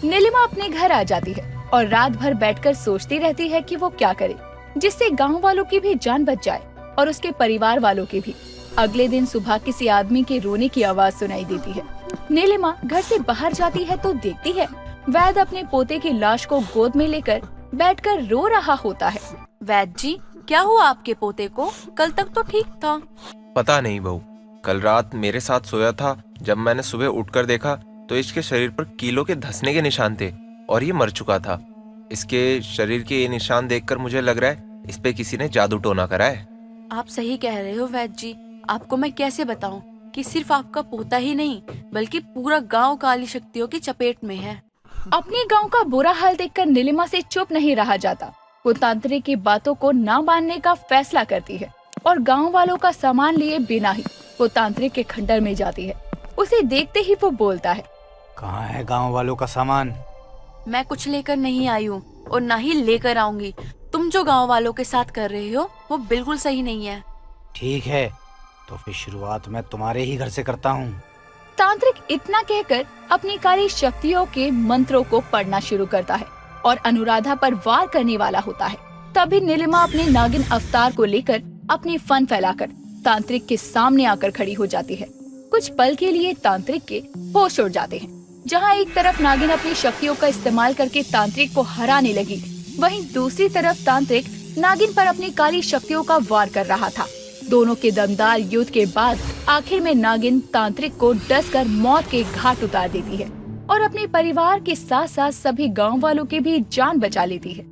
नीलिमा अपने घर आ जाती है और रात भर बैठकर सोचती रहती है कि वो क्या करे जिससे गांव वालों की भी जान बच जाए और उसके परिवार वालों की भी। अगले दिन सुबह किसी आदमी के रोने की आवाज सुनाई देती है। नीलिमा घर से बाहर जाती है तो देखती है वैद अपने पोते की लाश को गोद में लेकर बैठकर रो रहा होता है। वैद जी, क्या हुआ आपके पोते को? कल तक तो ठीक था। पता नहीं बहू, कल रात मेरे साथ सोया था। जब मैंने सुबह उठकर देखा तो इसके शरीर पर कीलों के धंसने के निशान थे और ये मर चुका था। इसके शरीर के ये निशान देखकर मुझे लग रहा है इस पे किसी ने जादू टोना करा है। आप सही कह रहे हो वैद जी। आपको मैं कैसे बताऊं कि सिर्फ आपका पोता ही नहीं बल्कि पूरा गांव काली शक्तियों की चपेट में है। अपने गांव का बुरा हाल देखकर नीलिमा से चुप नहीं रहा जाता। वो तांत्रिक की बातों को न मानने का फैसला करती है और गांव वालों का सामान लिए बिना ही वो तांत्रिक के खंडर में जाती है। उसे देखते ही वो बोलता है, कहाँ है गांव वालों का सामान? मैं कुछ लेकर नहीं आई हूँ और न ही लेकर आऊंगी। तुम जो गांव वालों के साथ कर रहे हो वो बिल्कुल सही नहीं है। ठीक है, तो फिर शुरुआत मैं तुम्हारे ही घर से करता हूँ। तांत्रिक इतना कहकर अपनी काली शक्तियों के मंत्रों को पढ़ना शुरू करता है और अनुराधा पर वार करने वाला होता है। तभी नीलिमा अपने नागिन अवतार को लेकर अपनी फन फैलाकर तांत्रिक के सामने आकर खड़ी हो जाती है। कुछ पल के लिए तांत्रिक के होश उड़ जाते हैं। जहाँ एक तरफ नागिन अपनी शक्तियों का इस्तेमाल करके तांत्रिक को हराने लगी, वहीं दूसरी तरफ तांत्रिक नागिन पर अपनी काली शक्तियों का वार कर रहा था। दोनों के दमदार युद्ध के बाद आखिर में नागिन तांत्रिक को डसकर मौत के घाट उतार देती है और अपने परिवार के साथ साथ सभी गांव वालों की भी जान बचा लेती है।